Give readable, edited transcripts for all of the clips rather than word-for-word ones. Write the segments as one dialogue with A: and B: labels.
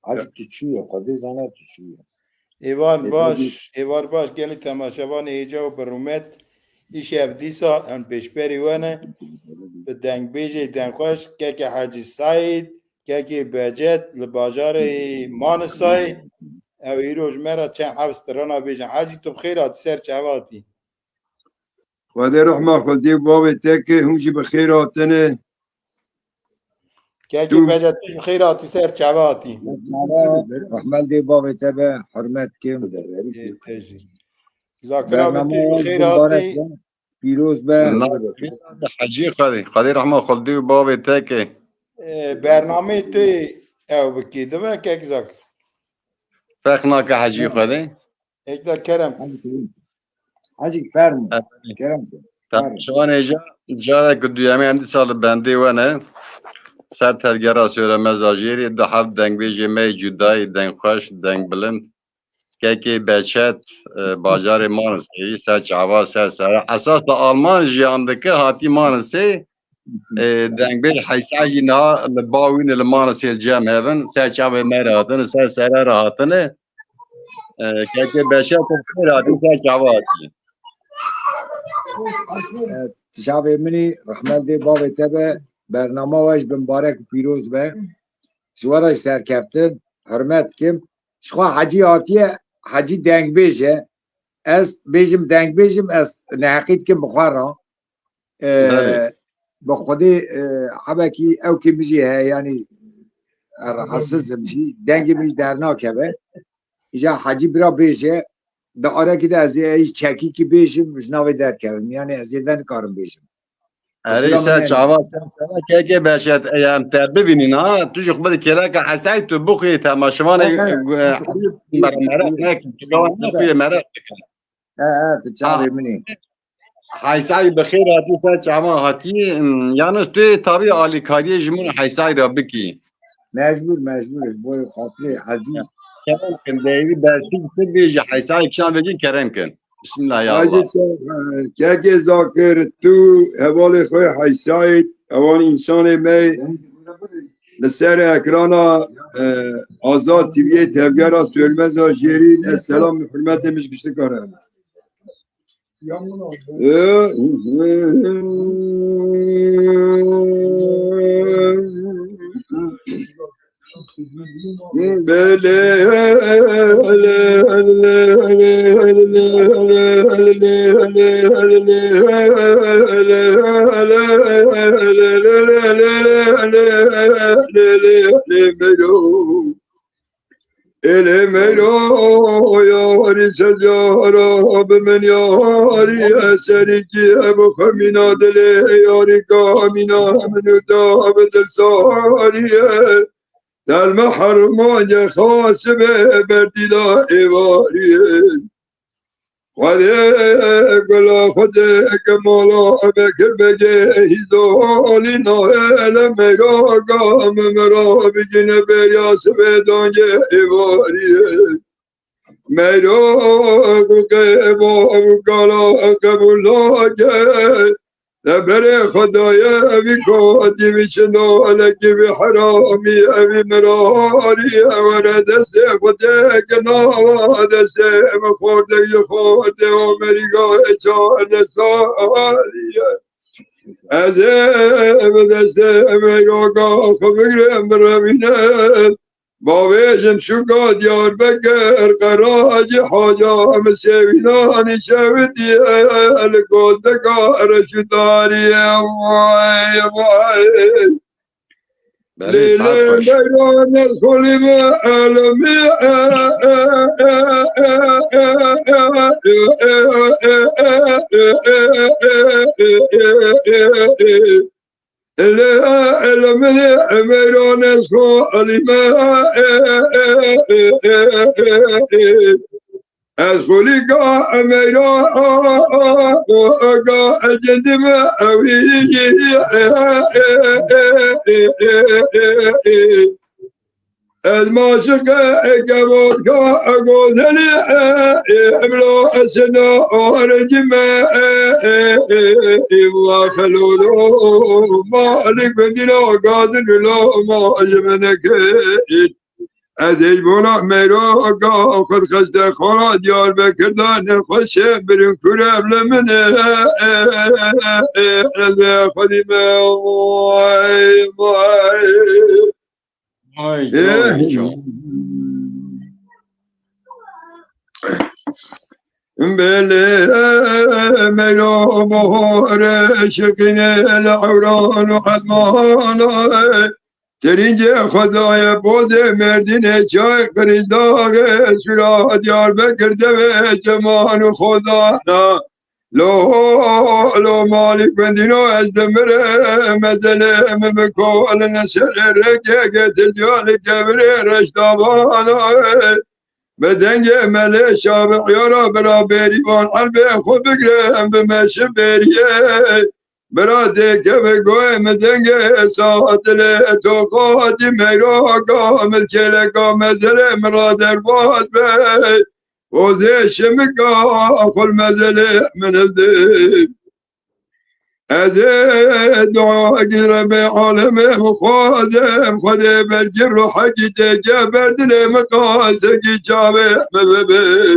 A: حاجی تو چیه خودی زنه تو چیه
B: ایوان باش گلی تماشاوان ایجا و برومت ایش افدیسا ان پیشبری وانه به دنگ بیجه دنگ خوش که حاجی سعید که بجت لباجار مانسای او ایروش مرا چند حفظ ترانا بیجن حاجی تو بخیرات سر چهواتی
C: خدا رحمه خودی باب تکه همشی بخیراتنه
B: که بجت توش بخیراتی سر چهواتی
A: رحمل دی باب تبه حرمت کم
B: زاکرا به توش بخیراتی
A: پیروز به
C: حجی خدای رحمه خودی باب تکه
B: برنامه توی او بکی دوه که زاکر
C: فخنا که حجی خدای
B: ایک دا کرم
A: حجی فرمو کرم
C: شوان جا که دویمی اندی سال بنده ونه سر تلگرا سوره مزاجیری دو هفت دنگ بیجی می جدای دنگ خوش دنگ بلند که بچت باجار مانسی سر چعوا سر اساس دا آلمان جیانده که هاتی مانسی دنگ بیج حیثی نه باوین المانسی الجام هفن سر چعوا مراتن سر راحتنه که بچت خیر هاتی سر چعوا هاتی
A: تشابه منی رحمل دی باب تبه برنامه واش بمبارک پیروز به جوارش سرکفتن حرمت کم شخوا حجی هاتیه حجی دنگ بیجه از بیجم دنگ بیجم از نحقید کم بخارا بخودی حبکی او که بجی ها یعنی حساس بجی دنگ بیج در ناکبه ایجا حجی برا بیجه دا آره که از ایش چکی که بیجم مجناوی در کردم یعنی از یدن کارم بیجم
C: اره سر چاوا سر که باشد ایام تا ببینین ها تو جو خبر کلا که حسای تو بخی تماشاوان مرا نکن تو نخوی مرا
A: تو چاوی منی
C: حسای بخیر هاتی سر چاوا هاتی یعنی تو تابع عالی کاری جمون حسای را بکی
A: مجبور بوی خاطر حجی
C: کرم کن دیوی درسی تو بیج حسای کشان بگی کرم کن بسم الله یا الله
D: که ذاکر تو حوال خوی حیثایت اوان انسان می لسر اکرانا آزاد تیویه تبگر از سویلمزا جیرین السلام حرمت مش کشته کارم المرو یاری سجارا به من یاری اثری که ابو خمینا دل یاری کامینا منو دا به دل ساریه در محرمان خاص به بردیدا ایواریه خدا گلا خدا کمالا بکر بجه هیزالی نایل مرا گام مرا بگین بریاس بدانجه ایواریه مرا که با گلا قبولا که بر خدای ابی کادی میشنو الکی به حرامی ابی مراری ورد دست خدا کنار دست مخورده خورده و مریگاه چهار سالیه از دست مریگاه خبرم برمینه باویشم شکا دیار بگر قراج حاجام سوینانی شودی الگودگار شداری وای وای لیلی بیران خلیم علمی المدي أميرون اسكو علماء أسكوليكا أميرون أجدم أوي الماشق كبر كأقودني أبلو أسنا أرجما إبوا خلولو مالك بدنا قادر لو ما أجمنك از ایبونا میروگا خود خشت خورا دیار بکردن خوش برین کرم لمنه خودی وای
C: Ay canı can.
D: بله میرو مهار شقین العوران و حدمان ترینج خدای بود مردین چای قریداغ سرا دیار بکرده و جمان و خدا لو مالک بندینو از دمره مزله ممکول نشر رکه تلجال کبره رشتابانا بدنگ مله شابع یارا برا بریوان حرب خود بگرم بمشه بریه برا دیگه بگوه مدنگ ساعتل تو قادی میراگا ملکلگا مزله مرا در باز بی وزه شمگا اخل مزله من الدی از دعا رب عالم خوازم خود برگی رو حقی تیجه بردل مقاسقی چاوه مببه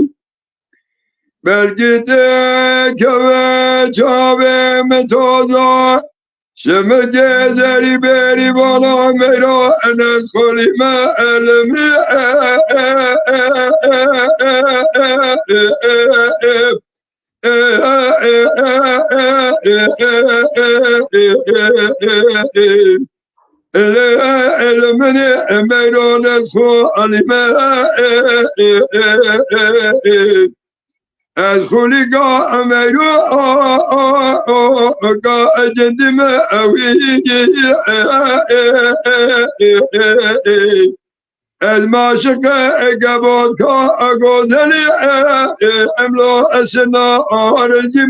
D: برگی تیجه چاوه متوزا شمگه زری بری بالا میرا انس خولی ما علمی من میران اسخو علمه از خولی گا میرو گا جندم اوی از معشق گباد کا گودلی املا اسنا آرنجی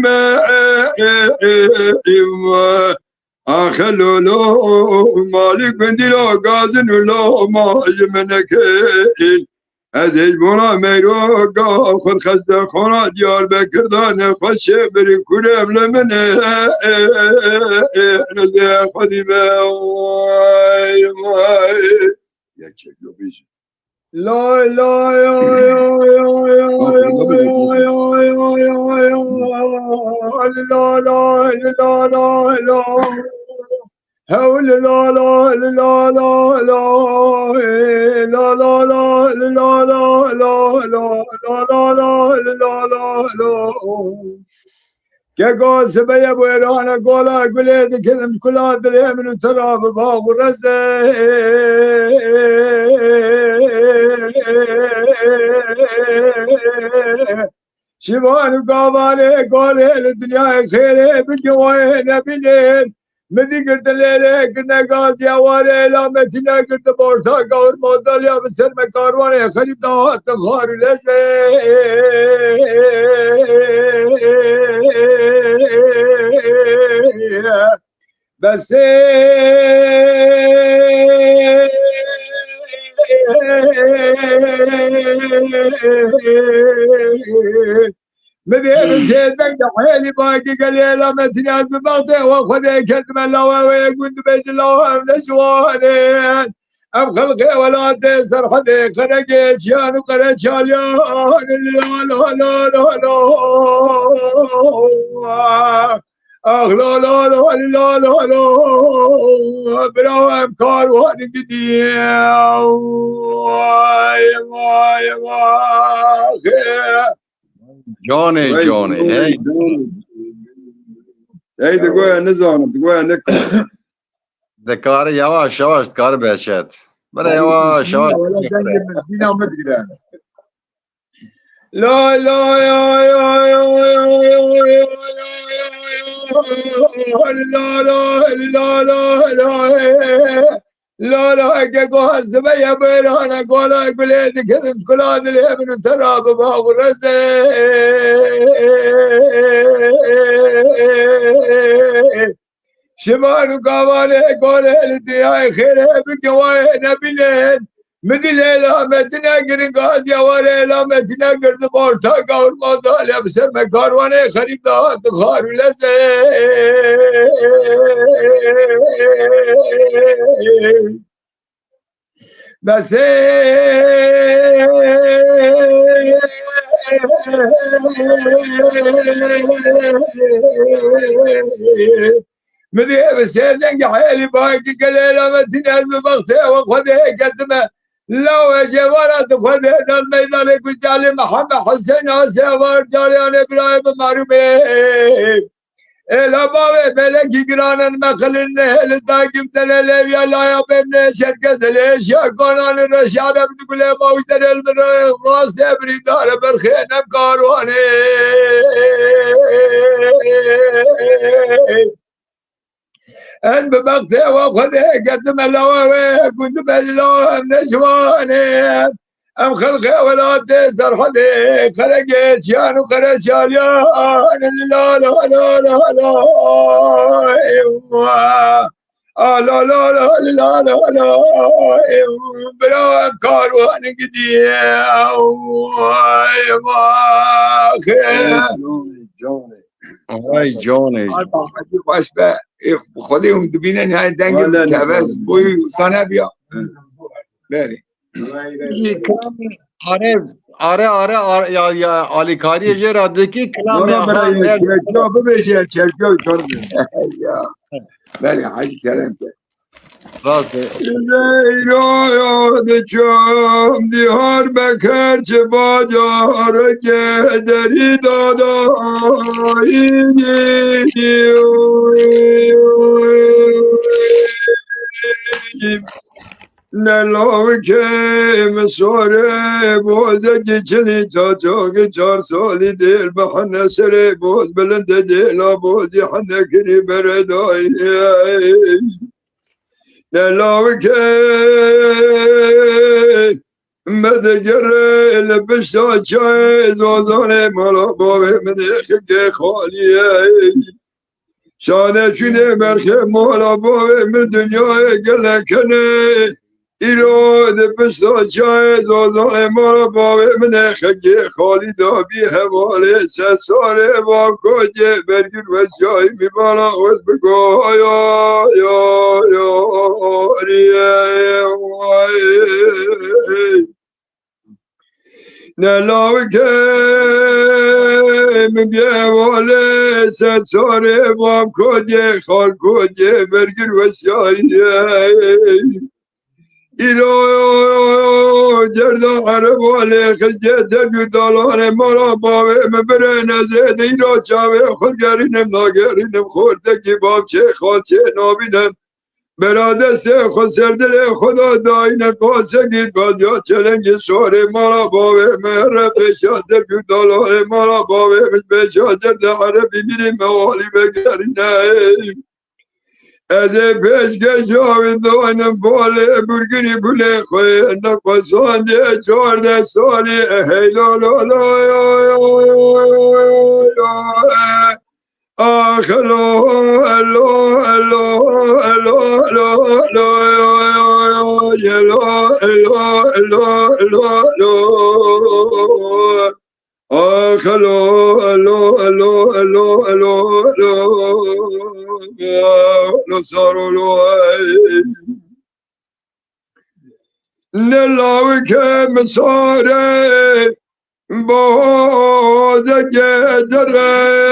D: آخلو لو مالک بندیلا گازن لو ماج منکین از ایجبونا میرو گا خود خسته خونا دیار بکردان خوش برین کرم لمنه نزده خودی وای یک چکلو بیشی
A: لا لا حول لا لا لا لا لا لا لا لا لا لا که گاز به بویران گولا گلید کلم کلا دلی منو تراب باغ رزه شیوانو گاواله گاله دنیا خیره بگوه نبینید مدی گرد لیله گرنه گاز یواره لامتی نگرد بارتا گور مادالیا بسر مکاروانه خریب دهات خارو لزه بسه مدير سيدك حيلي باقي قليلا متناد ببغضي وخذي كذب الله ويقول بيت الله نسوانين ام خلقي ولا تسر حدي خرقي شان وقرا شاليان لا لا لا لا لا اخ لا لا لا لا لا لا بلا امكار وهن قديم واي واي واي
C: Canı canı. Hey.
D: Hey de goya nizanım, de goya ne
C: Dekarı yavaş yavaş kar beşet. Böyle yavaş yavaş.
A: لا لا يا يا يا لا لا لا لا لا لا كقول زبيا بيرانا قولا قليد كذب كلان اليمن تراب باغ الرزي شمال قوالي قولي لدنيا خيري بقوي نبيلين مدي ليلة متنا قرنقاز يا وليلة متنا قرد بورتا قول مضال يا بسر مكارواني خريب دهات خارو لزي
D: بس مدي بسيدنج حيلي باقي قليلا متنا المبغتي وخذي قدمه لو جوارات خذي الميدان قدالي محمد حسين اسيوار جاريان ابراهيم معروفي إلا بابي بلكي قرانا مخلن هل داقم دلالي يا لا يا بمن شركة ليش يا قانان الرشادة بتقول ما وشتر المرأة راس بريدار برخينا بكارواني ان ببقتي وخذي قدم اللواوي كنت بلو نشواني ام خلقي ولادي سرحدي خلقي شان وخرج شاليان لا لا لا لا لا لا لا لا لا لا لا بلا كاروان قدي
C: وای جانه
D: خودم دبینه نهای دنگ کبز بوی سانه بیا بله
C: آره یا آلیکاری جرادکی کلام
D: چرکا ببیشه چرکا کار بله حاجی کلم
C: راست
D: یاد چم دیار بکر چه باجار که دری دادایی نلاو که مساره بوده که چلی تا که 4 سالی دل به حنه سره بود بلند دل بودی حنه کری بردایی نلاو که مدگره لبشتا چای زوزانه مالا باوه مدخ که خالیه شاده شده برخه مالا باوه من دنیای گله کنه ایراد بستا چای زوزانه مالا باوه مدخ که خالی دابی حواله سساره با کجه برگیر و چای میبالا وز بگو یا نلاوی که میبیه واله سساره با کجه خال کجه برگیر و چای ایرو جردا عرب واله خجه دلو دالان مالا باوه مبره نزد ایرو چاوه خودگرینم ناگرینم خورده کی باب چه خال چه نابینم برادست خود سردل خدا داینم پاسه گید گادیا چلنگ سوره مالا باوه مهر پیشا دلو دالان مالا باوه پیشا جرد عربی میریم موالی بگرینم از پیش گشاوی دانم باله برگنی بله خوی نقصانده 14 سالی هی لا لا لا آخ لا لا لا آخ نلاوی که مساره بوده دره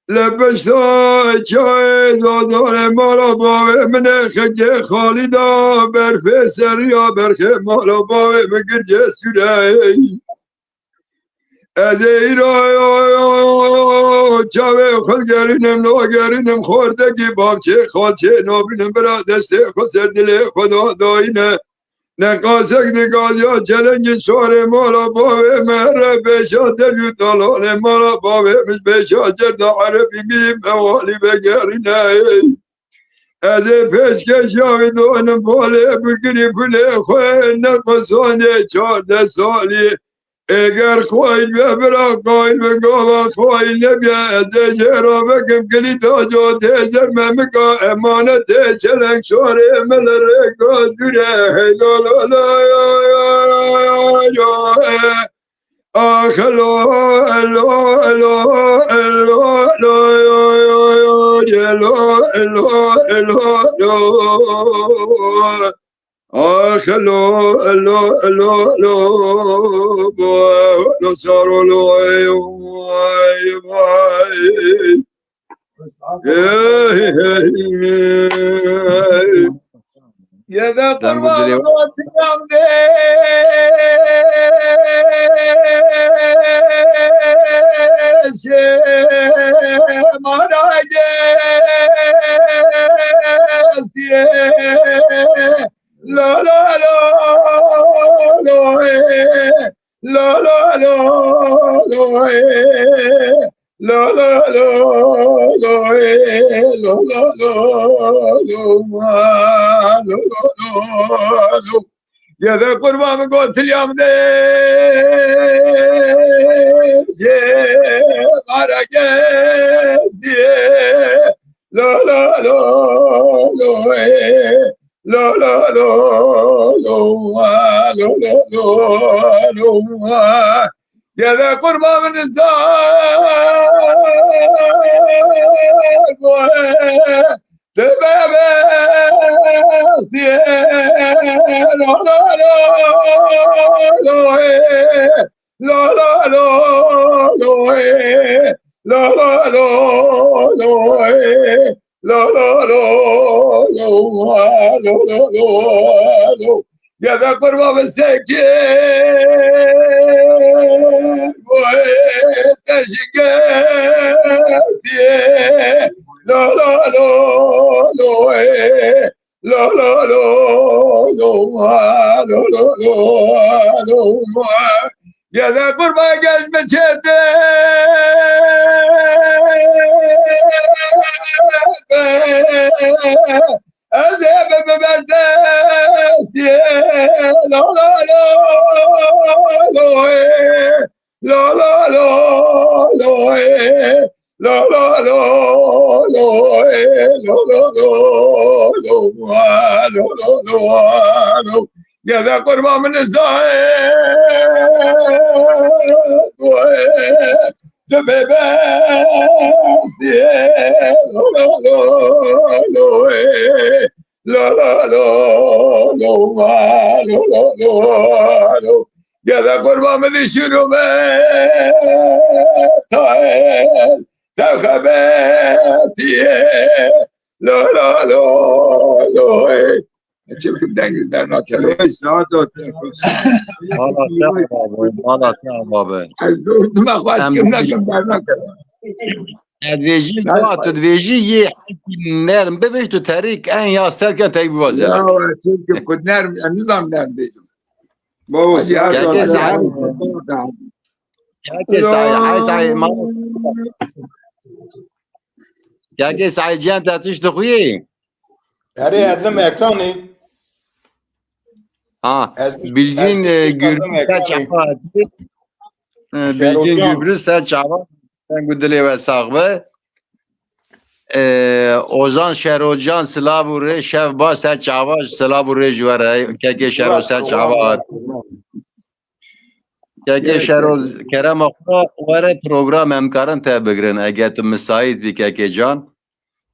D: لبشتا چای دادار مالا باوه منه خگه خالیدا برفه سریا برخه مالا باوه مگر جسوره از ایرا چاوه خود گرینم نو گرینم خوردگی بابچه خالچه نابینم برا دسته خود سردل خدا داینه نقاسک دگازیا چلنگ سوار مالا باوه مهره بیشا دلو دالان مالا باوه مش بیشا جرد عربی میم موالی بگرینه از پیش کشاوی دانم باله برگری پله خواه نقصانه 14 سالی اگر خوایل ببرا قایل بگاوا خوایل نبیا از جرا بکم کلی تا جو تیزر ممکا امانت چلنگ شوره مل رکا دوره لا لا لا آخ لو لو لو لو لو لو لو آخ لو لو لو لو لو صاروا لو يا ذا
C: دنگ
D: قربان
C: دلی
D: قوت قامدش مراجع لا لا لا لا لا لا لا لا لا لا يا ذا قربان قلت اليوم ده بارك لا لا لا لا لا لا لا لا لا لا يا ذا قربى من الزاد تبابا لا لا لا لا لا لا لا لا لا لا لا لا لا يا ذا قربى مساكين وتشقاتي لا لا لا لا لا لا لا لا لا لا يا ذا قربى قلب شدة أزيب ببردست لا لا لا لا لا لا لا لا لا لا يا ذا قربى من الزاهد دبيباتي لا لا لا لا يا ذا قربى من الشنو تخباتي لا لا لا لا شوف دنگ در ناکله ساعت
C: مالا بابا
D: از دور دم خواست کم نکم در ناکله
C: ادویجی دو ادویجی یه نرم ببینش تو تاریک ان یا سر که تایی بوازه
D: یا چون که خود نرم نظام نرم دیدم بابا هر
C: که سعی که سعی که سعی جان تاتیش دخویی
B: هره ازم اکرانی
C: bildiğin gürbüz çapa bildiğin gürbüz çapa ben güdele ve sağbe Ozan Şerocan Slavu re şev ba ser çava Slavu re jwara ke şero ser çava ke şero kerem akta wara program emkarın te bigrin eğer tu müsait bir ke can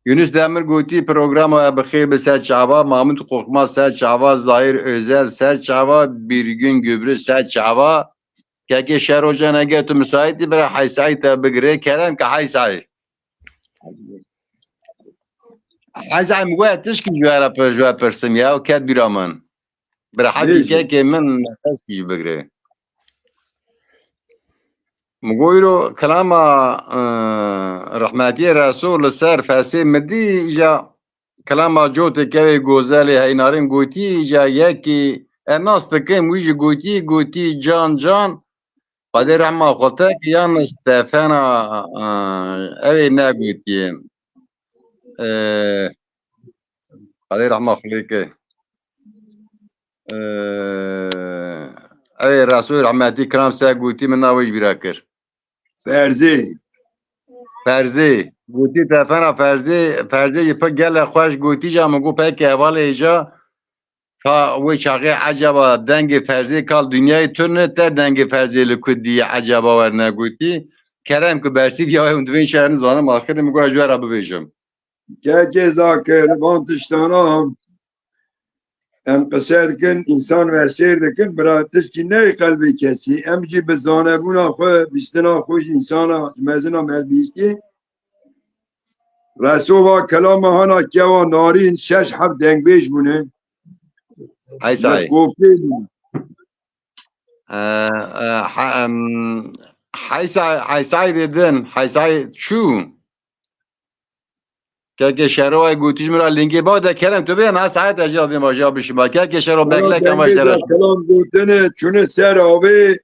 C: Yunus Demir Guti programı bixir be ser çava Mahmut Korkmaz ser çava Zahir Özel ser çava bir gün gübrü ser çava ke şerocan eğer tu müsait bir haysay te bigre kerem ke haysay Haysay mugwa tişki jwara persim ya ket biraman bir hadi ke min nefes ki bigre مقولوا كلام رحمتي رسول السر فاسي مدي جا كلام جوت كوي غوزالي هاي نارين غوتي جا يكي الناس تكيم ويجي غوتي جان بعد رحمة خلتك يان استفانا اوي نا غوتي بعد رحمة خليك اوي رسول رحمتي كلام سا غوتي من ناوي براكر فرزی گوتی تفنا فرزی یپا گل خوش گوتی جا مگو پک احوال ایجا تا وی چاقی عجبا دنگ فرزی کال دنیای تونه تا دنگ فرزی لکدی عجبا ورنگوتی کرم که برسی بیای اون دوین شهرن زانم آخر میگو اجوه را بویشم
D: که ذاکر وانتشتانا ام قصد کن انسان ورشیر دکن براتش کی نه قلبی کسی ام جی بزانه بونا خو بیستنا خوش انسانا مزنا مزبیستی رسوبا کلام هانا کیا نارین شش هفت دنگ بیش بونه
C: ای سعی
D: گفته
C: حیسای دیدن حیسای چو که شهرهای گوتیش مرا لینگی با ده کرم تو بیان از ساعت اجازه دیم باشه بشیم که شهر بگله کم باشه
D: دنگ کلام گوتنه چونه سر آوه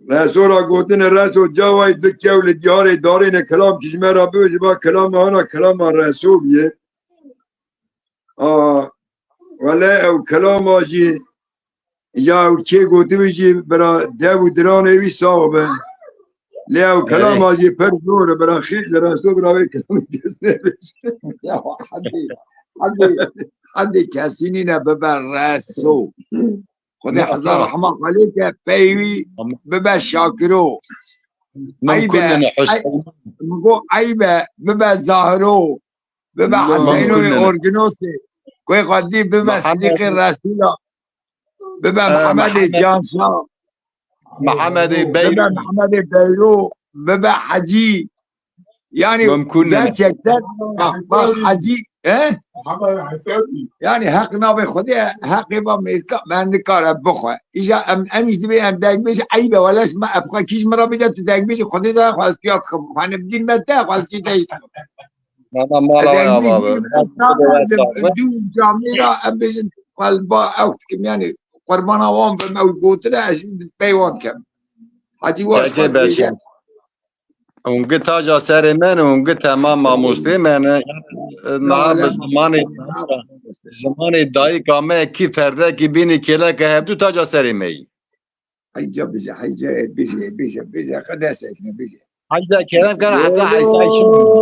D: رسولا گوتنه رسول جوای دکیا و دیاره دارین کلام کشمه را بوجه با کلام هانا کلام رسولیه ولی او کلام آجی یا او که گوته بشی برا دو دران ایوی صاحبه لی او کلام آجی پر زوره برا خیل رسول برا اوی کلام کسنه بشه
A: یا حدی کسی نینه ببر رسو خود هزار رحمه خالی که پیوی ببر شاکرو مگو عیبه ببر ظاهرو ببر حسینو ارگنوسی کوئی قدی ببر صدیق رسولا ببر محمد جانشا ببر محمد بیرو ببر حجی یعنی در چکتر اخبار حجی یعنی حق نابه خودی حقی با من نکاره بخواه ایجا امیش دیبه ام دنگ بیشه عیبه ولیش ما ابخواه کیش مرا بیجا تو دنگ بیشه خودی داره خواست کیات خانه بدین مده خواست کی تایشت دو جامعه را ام بیشن قلبا اوت کم یعنی قربان آوام به موی گوتره اشین بیوان کم حجی واش خود بیشه
C: اونگه تاجا سر من اونگه تمام ماموسته منه نه به زمان دایی کامه کی فرده کی بینی کله که هب تو تاجا سر می
A: حیجا بیشه حیجا بیشه قدسه کنه بیشه
C: حیجا کرم کنه حتی حیسای شو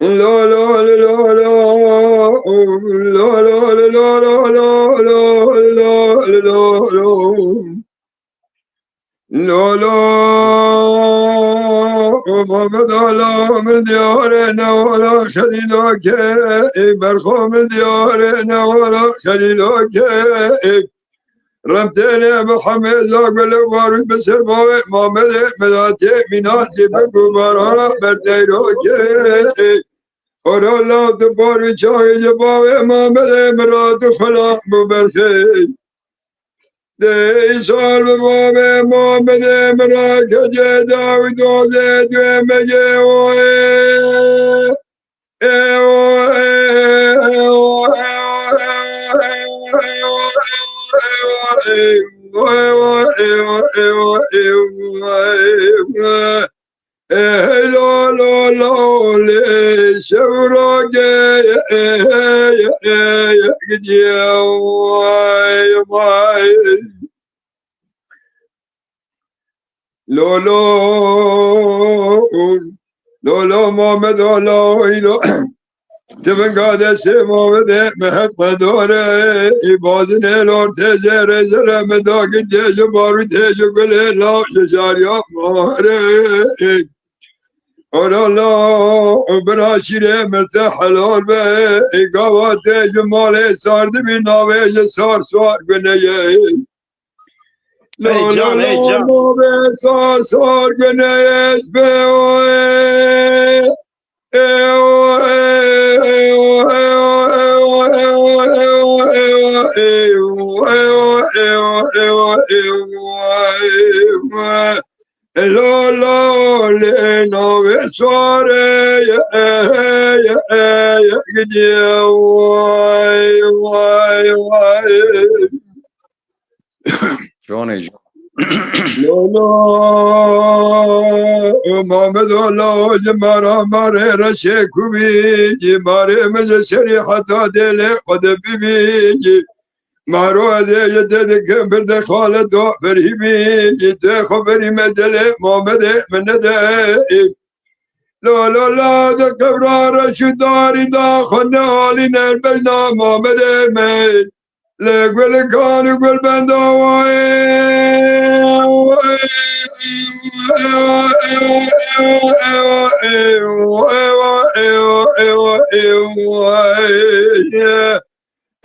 D: لا لا لا لا لا لا لا لا لا لا محمد على من ديارنا ولا خليلك برخو من ديارنا ولا خليلك رمتني محمد زاقل وارد بسر باوي محمد مداتي مناتي بقبرانا برديروك اور الله دبار چای جباوي محمد مراد خلا مبرخي ده سال بابا محمد مراد داود دو مجه لا لا لا لي شوراك يا لا محمد لا تبن قادس محمد محق داره عبادن الار تجر زر مداقر تجو بارو تجو قل لا شجاريا ماره اور الله براشیره مرتاح حلال به اقاوات جمال سارد بی ناویج سار سوار گنیه لا لا لا ناویج سار سوار گنیه لا لا لنا بسواره يا قدي واي واي واي
C: جوني
D: لا لا محمد الله جمارا ماري رشيكو بيجي ماري مجسري حتى ديلي قد بيجي مارو ازه جده کم برده خالد و برهیمی جده خبری مدل محمد من ده لا لا لا ده قبرار شو داري دا خنالي نر برنامه مدمي لقول كان يقول بندو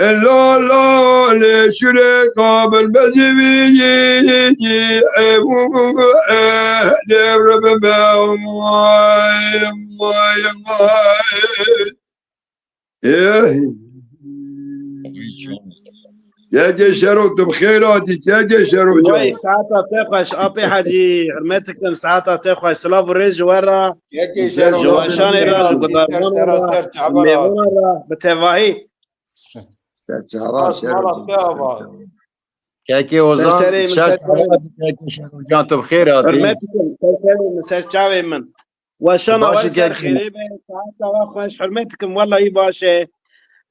D: لا لا لشري قابل بزبيجي دبر بما يا جشروت بخيراتك يا جشروت
E: وي ساعتها تخش ابي حاجي حرمتكم ساعتها تخش سلاف الرج ورا
B: یکی شروع
E: جواشان الرج قدرمان ورا بتواهي
A: سرچهارا
B: راس مالا
A: شروع
B: تابا
C: كاكي وزان
E: سرسري من
C: شاك
E: سرسري
C: جانتو بخير هاتي
E: حرمتكم سرسري من سرچاوي من وشان
C: باشي
E: اول سر
C: كاكي
E: خيري ساعتها واخش حرمتكم والله اي باشه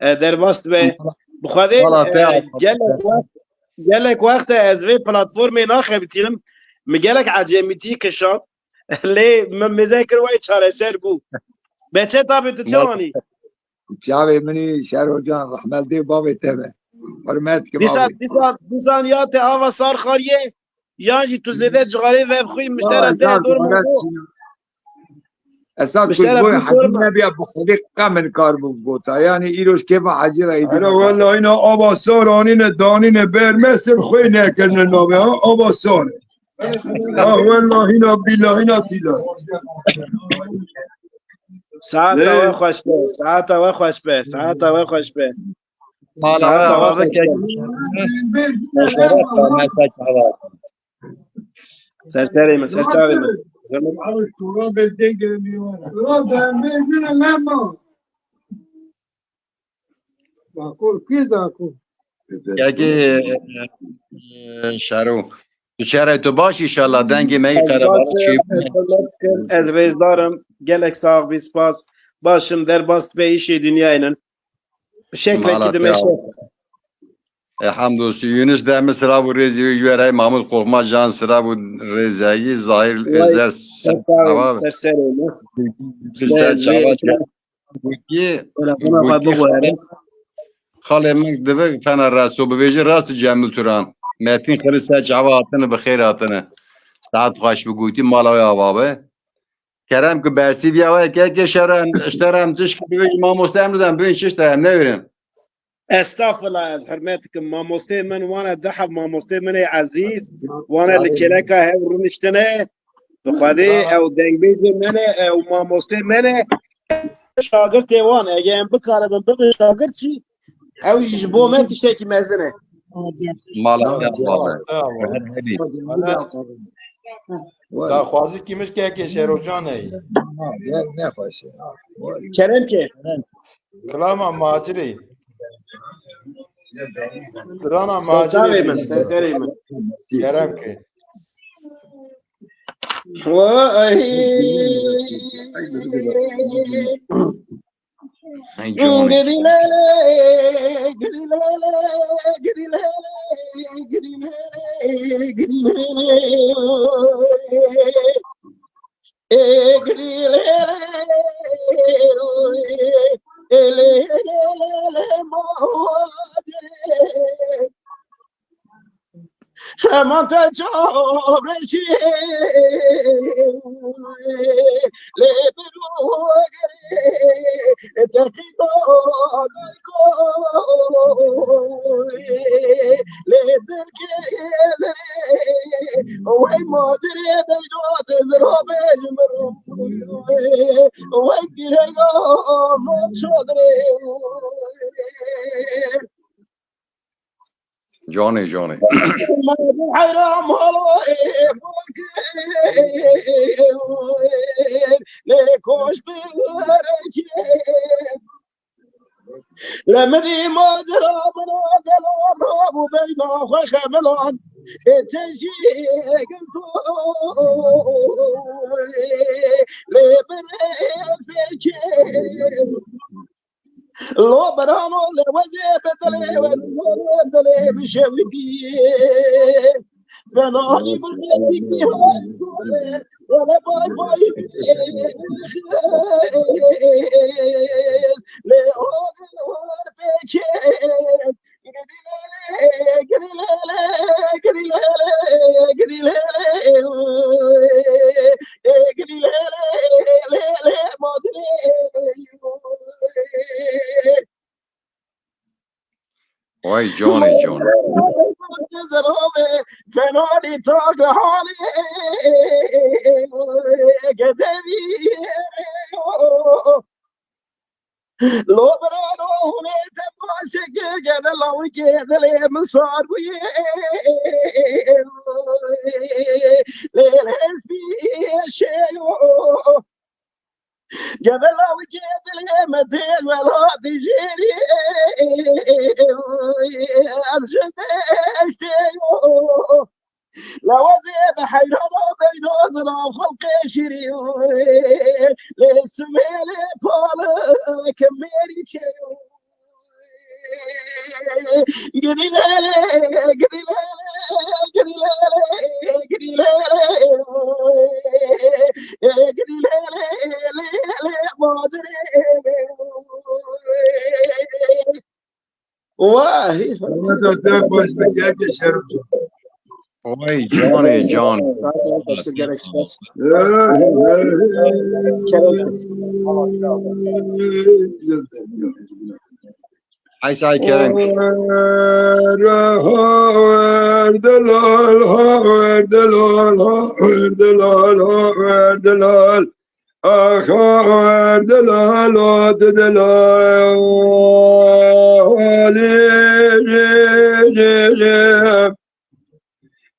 E: در باست به بخاطر
C: والله تعب
E: جالك وقت از وی پلتفرم ناخه بتیرم میگلک عجمیتی کشان لی مذاکر وای چاره سر بو بچه تابی تو چوانی
A: چاوی منی شروع جان رحمت دی باب تبه حرمت که
E: دیسان یاد آوا سار خاریه یانجی تو زده جغاری و خوی مشتره ده دور مردو
A: اساس كل بوي حجي نبي ابو خليق قمن كاربو بوتا يعني ايروش كيف حجي رايدي
D: انا والله هنا ابا سارانين دانين برمسر خوي نكرن النامه ها ابا سار والله هنا بالله هنا تيلا
E: ساعتا و خوش به ساعتا و خوش به ساعتا و خوش به
C: مالا هذا كاكي مشاركة ما ساك
E: سرسري من سرچاوي من
C: كاكي شارو تو چرا تو باش ان شاء الله دنگی می قرار چی
E: از ویزدارم گلک ساق بی سپاس باشم در باست به ایشی دنیایının به شکل که دمشه
C: الحمد لله يونس دائما سراب وريزي ويجوري محمود قوما جان سراب وريزي ظاهر ازر
E: سرسري
C: خاله من دبه فانا راسو بويجي راس جامل توران متين خلص جواتنا بخير هاتنا ساعت خوش بگویی مالاوی آوابه کرم که برسی بیا و که شرم اشترم تش که بگی ما مستعمرزم ببین چش دارم نمیرم
E: استغفر از حرمتكم ما مستي من وانا دحب ما مستي من عزيز وانا اللي كلكا هاي رنشتنا بخدي او دنبيجي من او ما مستي من شاگرد وانا اگه ام بکارم بم شاگرد چی او جبو ما تشتكي مزنه
C: مالاوی آوابه
B: دا خوازی کیمش که شروع جانه ای
A: نه خوشه
E: کرم که
B: کلام ماجری درانا
E: سرچاوی
B: ماجری
E: من سرسری من
B: کرم که
E: ما تجاب رشي
C: جاني جاني
E: حرام ليكوش بارك لمدي ما جرى من هذا وبين اخوي خملان تجي قلتو لبرفك لو برانو لوجه بدلي ونور بدلي بشوقي فناني بالزيتي ولا باي باي لأوغل وربكين
C: وای جان جان
E: كانوني توقع حالي قدمي لو برانو هنا تباشك قد الله وجد لي من صار وي للحسبي شيء قد الله وجد لي مدين ولا تجيري ارشد اشتيو لو زي بحيران بين أذناب خلق شريو للسميل بول كميري شيو قدي لا قدي لا قدي لا قدي لا قدي لا ما ادري واه
D: هذا تاكل بجاج شربته
C: وای جان جان ای سعی کرن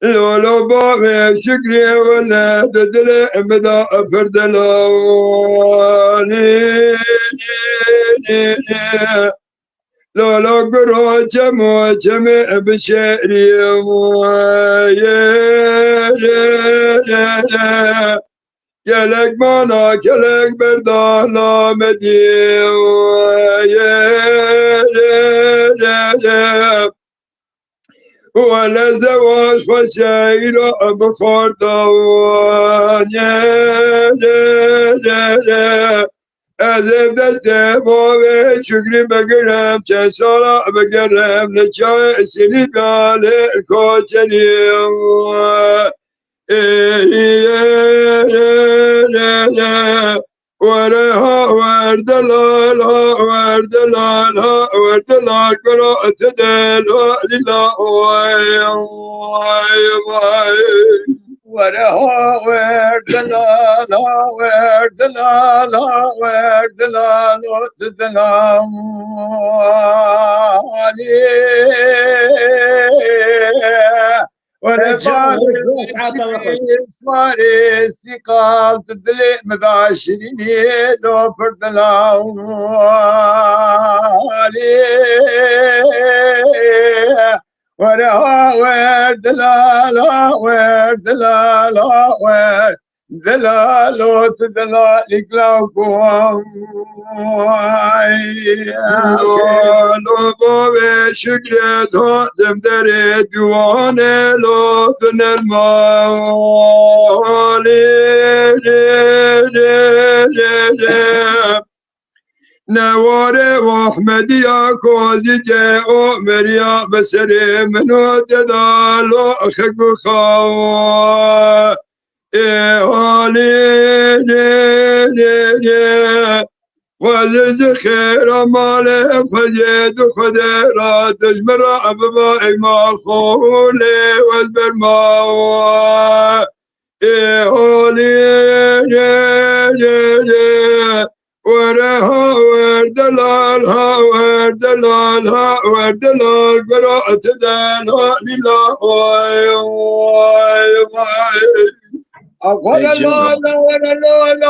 D: لولو بابي شكري ولا تدري مدى فردلاني لولو قرو جمو جمع بشعري يلك مانا كلك بردانا مدي ولا زواج خشاير بخور دوان أذب دستمو شكري بقرم جسارة بقرم لجاء سني بالي الكوتني ورها وردلال وردلال وردلال قرأت دل لله ورها وردلال وردلال وردلال وردلال اسماري استقال تدلي مداشريني لو فردلاوالي ورها وردلالا وردلالا وردلالا تدلالي كلاوكم لو بابي شكري دم دري دواني لو دن المالي نواري واحمد يا كوزي جاء مريا بسري منو تدالو خكو خوا وزرز خير مالي فجيد خديرا تجمر أببائي ما خولي وزبر ماوا ورها وردلالها وردلالها وردلال قرأت دالها لله أقول لا لا لا لا لا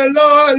D: لا لا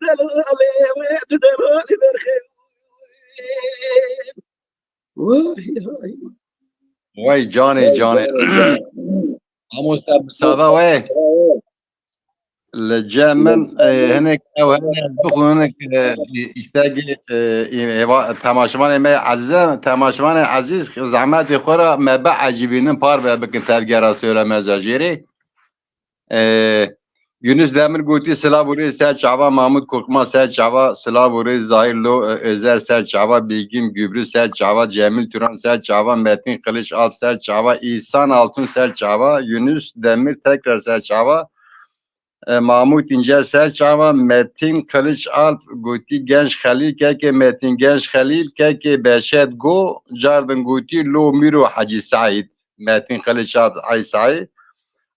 E: دلاله وتدلاله برخي
C: وای جانه آموستا بسادا وای لجمن هنك او هنك بخونك استاجي تماشمان ما عزیز تماشمان عزیز زحمت خورا ما با عجیبینن پار به بکن ترگرا سوره مزاجیری یونس دمر گوتی سلام بوری سر چاوا محمود کوکما سر چاوا سلام بوری ظاهر لو ازر سر چاوا بیگیم گبرو سر چاوا جمیل توران سر چاوا متین قلیش آب سر چاوا ایسان altun سر چاوا یونس دمر tekrar سر چاوا محمود اینجا سر چاوا متین قلیش آب گوتی گنج خلیل که متین گنج خلیل که بهشت گو جاربن گوتی لو میرو حجی سعید متین قلیش آب عی سعید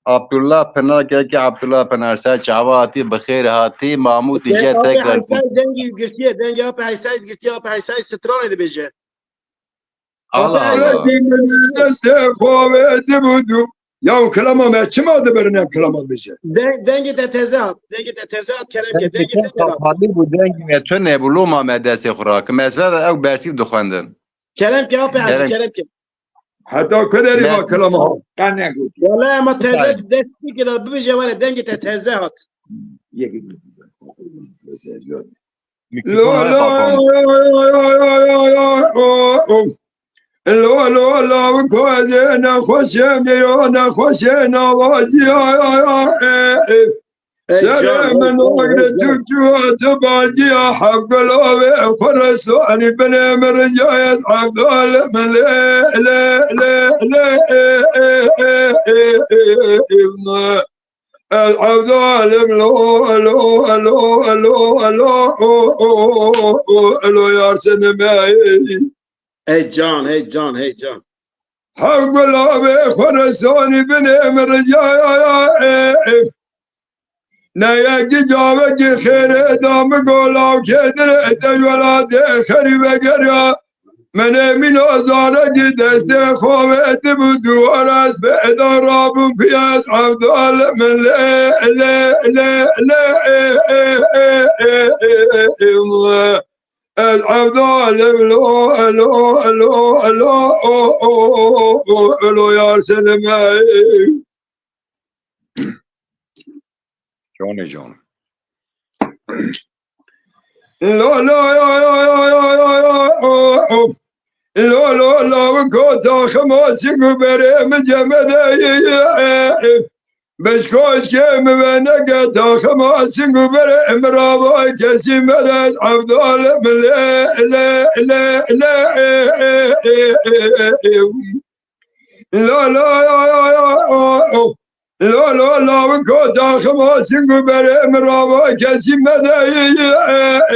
C: عبدالله پناه که عبدالله پناه سر چاوا هاتی بخیر هاتی محمود اینجا تکرار
E: حیسای دنگی گشتیه دنگی آپ حیسای گشتی آپ حیسای سترانه ده بیجه
C: Allah Allah.
D: دست خوابه بودو یا کلام ما چه ماده برنم کلام بشه
E: دنگی ده تزاد کرم که دنگی
C: Hadi bu dengi metro ne bulu ma medrese خوراک mesela ev bersi duxandın.
E: کرم که آپ حجی
C: کرم.
E: کرم که
D: حتی کدری با کلام ها
A: قنه گوت
E: والله اما تزه
C: سعید.
E: دستی که ده ببیجه وانه دنگی ده تزه هات
A: یکی
C: Mikrofonu
D: لا
C: های
D: لا
C: kapan.
D: لا كوزي نخشم يا نخشم نواجي سلام نور تجوا تباجي حق لو فرساني بن مرجاي عبد من لا لا لا لا عبد العالم لو لو لو لو لو لو يا ارسل معي
E: هی جان
D: حق الله خرساني بن مرجاي نيجي جاوج خير دام قولا كدر تجولات خريب قريا من أزارج دست خوات بدو أراس بإداراب في أصحاب دول من لا لا لا لا أصحاب دول لو لو لو لو لو يا سلمى
C: Johnny John.
D: لا لا يا لا لا لا كوتا خماسي قبري مجمد بشكوش كيم بنقتا خماسي قبري مرابا كسي مدد عبد الله من لا لا لا لا لا لا لا لا وكوتا خماسي قبري مرابا كسي مدد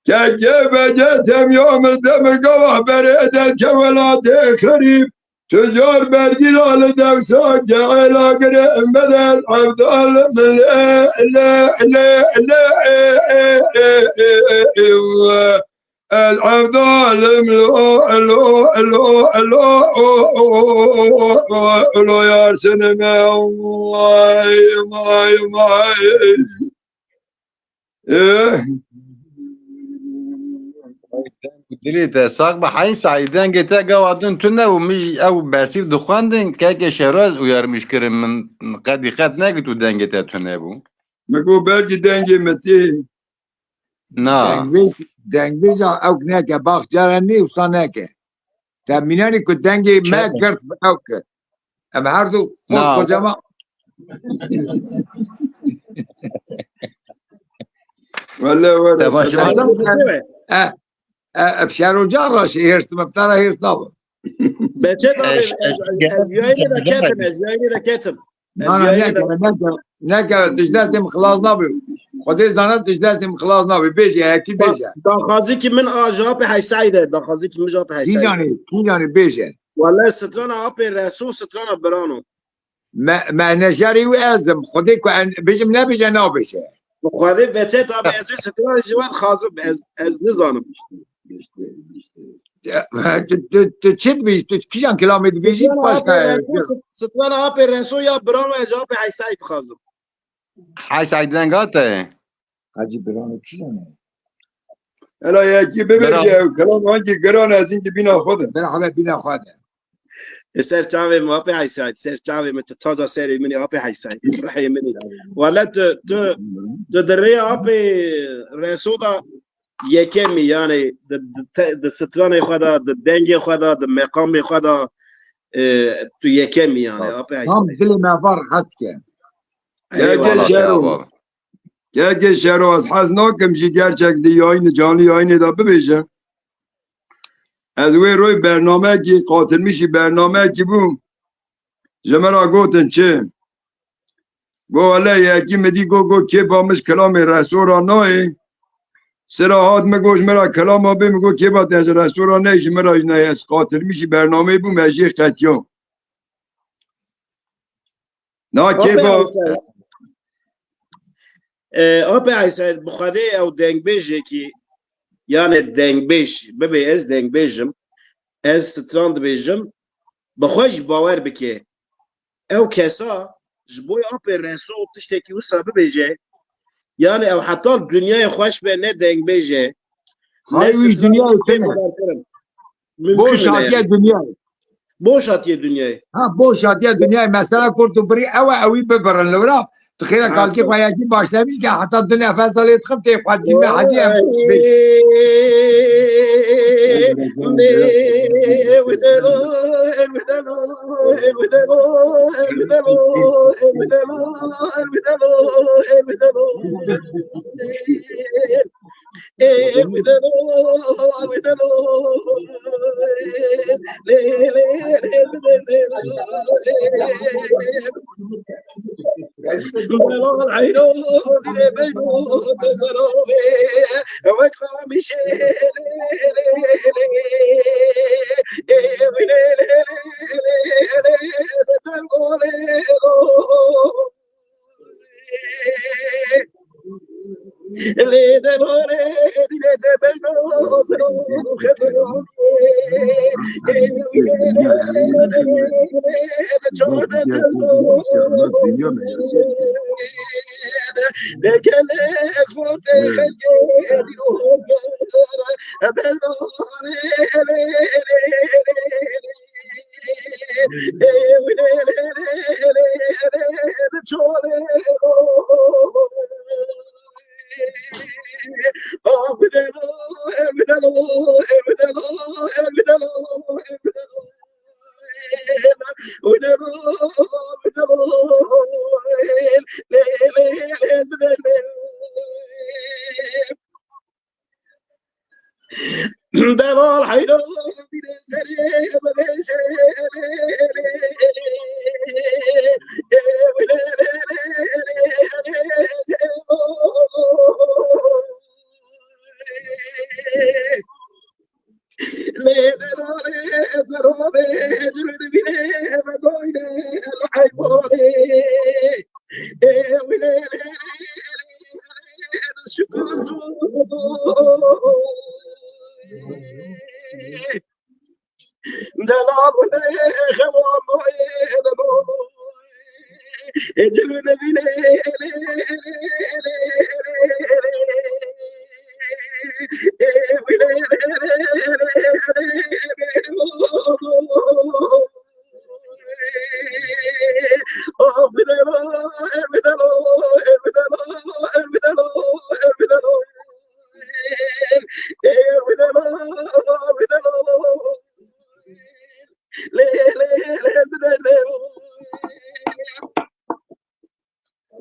D: كجيب جتم يوم الدم قوة بريدة كولاد خريب تجار برجلال دوساك جعل قريب بدل عبد الله من لا لا لا لا العبد الله لو لو يا سينما ما
C: Dili te sak ba hain Said'den gete gavadın tünne u mi ev bersi duxandın keke şeraz uyarmış kirim min qediqet ne gitu dengete tünne bu.
D: مكو بلجي دنجي متي
C: Na.
A: دنگویزا اوک نکه باخ جرنی وصا نکه تامینانی که دنگی ما کرد اوک اما هر دو خود
C: نه.
A: کجاما
D: ولا ولا
C: تماشا
A: افشارو جاراش هیرست مبترا هیرست نابا
E: بچه داره
C: اش-
E: از
C: اش-
E: یایی ده کتم
C: اش-
E: از یایی ده کتم
A: نکه تجدستیم خلاص نابی خودی زنان تجدستیم خلاص نابی بیشه یکی بیشه
E: داخازی که من آجاب حیسایده داخازی که من جاب
A: کی
E: حیسایده
A: جانی بیشه
E: والله ستران آپ رسو ستران برانو
A: ما نجاری و ازم خودی که بیشم نبیشه نابیشه
E: خواهده بچه تا به ازوی ستران جوان خازم از نزانم
A: تو چیت بیش تو کیجان کلامت بیشی پاشکا
E: ستران آپ رسو یا برانو جاب حیساید خازم
C: Hay Said'den gate.
A: حاجی برانو کی زنه
D: الا یکی ببیشه کلام هنگی گران از اینکه بینا خوده
A: برحمه بینا خواده
E: سر چاوي ما بي هاي سايد سر چاوي مت تازا سيري مني ابي هاي سايد رحي مني ولا د دريا ابي رسودا يكمي يعني د ستران خدا د دنگ خدا د مقام خدا تو يكمي يعني ابي هاي
A: هم
E: سايد
A: دل ما فرحت که
D: یکی شهرو یکی شهرو از حزناکم جی gerçek دی aynı canlı yayını da ببیشه از وی روی برنامه کی قاتل میشی برنامه کی بوم جمرا گوتن چه گو الله یکی مدی گو که بامش کلام رسول را نای سراحات مگوش مرا کلام ها بیم که با تنج رسول را نیش مرا نه از قاتل میشی برنامه بوم اجی قتیام نا که با
E: ابي هاي سايد بخدي او دنگ بيجي كي يعني دنگ بيش ببي از دنگ بيجم از ستراند بيجم بخوش باور بكي او كسا جبوي ابي رسول تشتكي وسا ببيجي يعني او حتى الدنيا خوش به نه دنگ بيجي
A: های ویش دنیا کنه بوش هاتیه دنیا
E: بوش هاتیه دنیا
A: ها بوش هاتیه دنیا مثلا کرتو بری اوی ببرن لورا تخيل قال كيف يجي باشلا مش كان حتى الدنيا فازل يتخبط يقعد كيما حاجه
E: دلال حيدر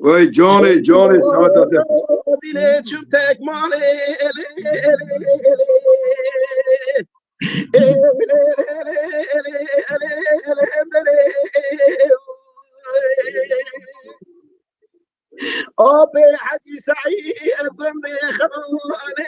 D: وای جان سعادت
E: دل چوبتک ماله آب حجی سعید بنده خبانه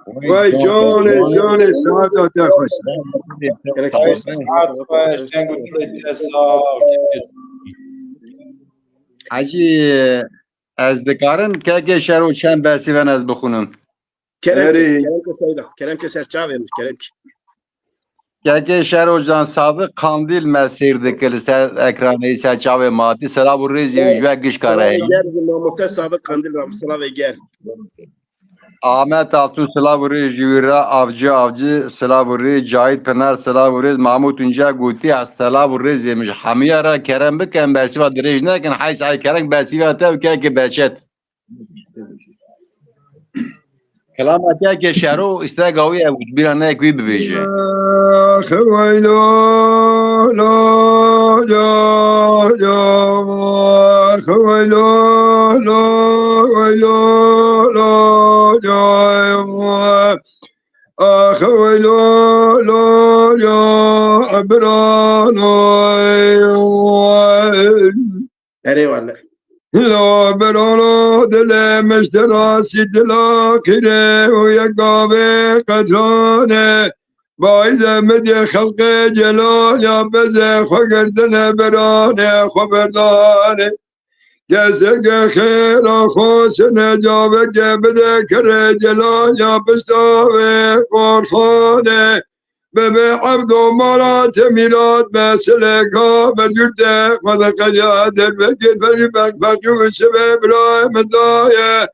D: وای جان ساعت تا خوش
B: سعد باش دنگ و دلت ساق
C: حاجی از دکارن که شهر و چند برسی ون از بخونم
D: هری.
E: Kerem ki serçave vermiş. Kerem ki.
C: که شهر و جان صادق کاندیل مسیر دکل سر اکرانه سر چاوه ماتی سلام و ریزی و جوه گش کاره
E: Gel namusa Sadık Kandil Ramsala ve gel.
C: Ahmet Altun Sılavuri, Jüvira Avcı Sılavuri, Cahit Pınar Sılavuri, Mahmut Unca Guti Sılavuri zemiş. Hamiyara Kerem biken bersiva direj nekin hays ay Kerem bersiva tev ki beçet. Kelam atya ki şero iste gawi ev bir an ekvi beveje.
D: خویلا لا یا یا خویلا لا ویلا لا یا خویلا لا یا ابرانا
E: Eyvallah.
D: لا برانا دل مشتراسی دلا کره و یکاوه قدرانه باید مدی خلق جلال یا بزه خوگردن برانه خبردانه کسی که خیر خوش نجابه که بده کره جلال یا بستاوه قرخانه به عبد و مرات میراد به سلکا برجورده خود قیادر بگید بری بقبقی و شبه برایم دایه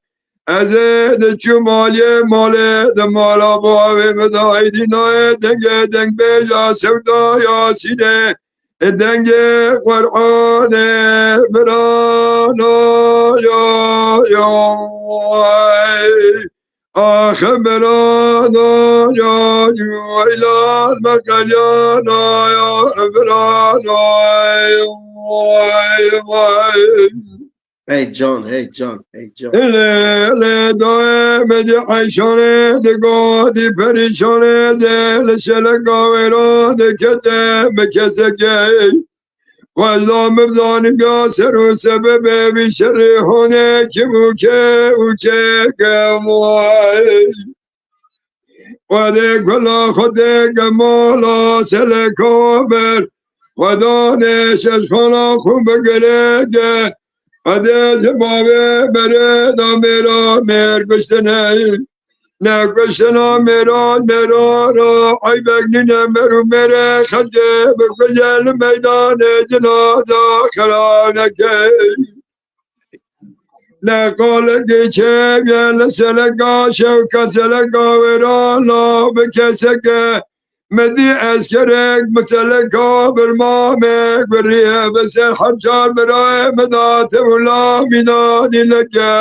D: ازه چو ماله مالا باوی مدای دینای دنگ بیجا سودا یاسینه دنگ قرآن برانا یا آخه برانا یا ویلان مکریانا یا برانا
E: Hey John.
D: le doe me di aishone de go di perishone de le shele gavero de kete me keseke Valla mevzanim gaseru sebebe bi şerri hone ki uke gemuay Vade kula khode gemala sele kober Vada ne şeşkana khub gerege Vade cebave bere da mera mer kuştene Ne kuştena mera ra Aybeknine meru mere khadde Bekvecel meydane cenaza kharaneke Ne kale geçev yele seleka şevkat seleka verala bekeseke Medi eskerek meseleka birmamek Veriye besel harcar beraye medate ula minadileke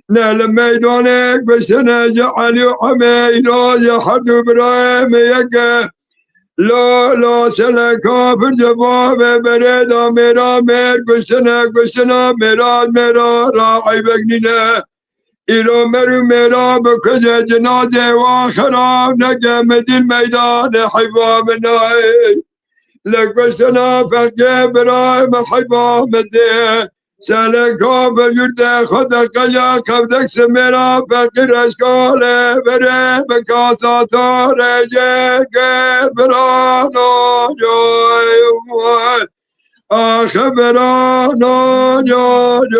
D: نال ميدانك بسنة جعلي عمينا يحد برايم يكا لا سلكا في الجباب بريدا مير قشنا ميرا راعي بقننا إلو ميرا بكجة جنازة وخراب نجمد الميدان حبابنا لقشنا فقه برايم حبابنا سلکا برگرده خود قیا کودک سمیرا فقیر اشکاله بره بکاساتا رجه برانا جای آخه برانا جای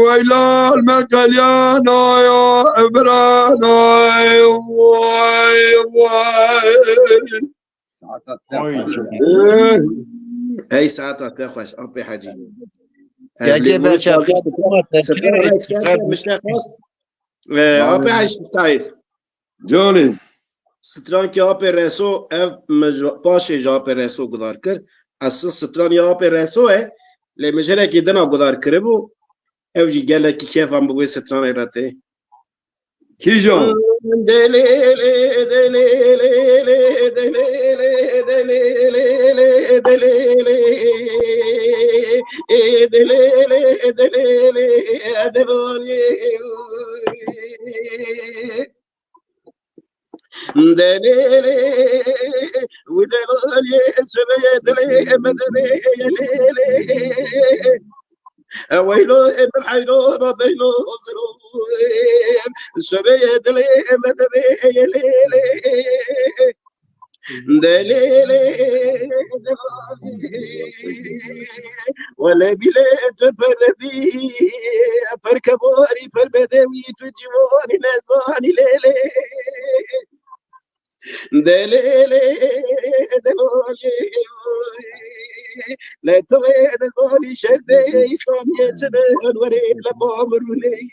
D: ویلال مقلیانا یا برانا
E: Hey saat te خوش. Abi hacı.
C: که بچه
E: Abi hacı Tayyip.
D: جانی
E: Stran ki abi reso ev paşe abi reso gudar kır. Asıl stran ya abi reso le mecele ki dana gudar kır bu. Ev ji gele ki kefam bu stran erate.
D: کی جان
E: ويلو ابن حيلو ربيلو صروم الشبيه دلي مدبي يليلي دليلي ولا بلاد بلدي فركبوري فالبدوي تجيبوني نزاني ليلي دليلي لا توين زوني شدي إسلامية جدل وريب لبامر ولي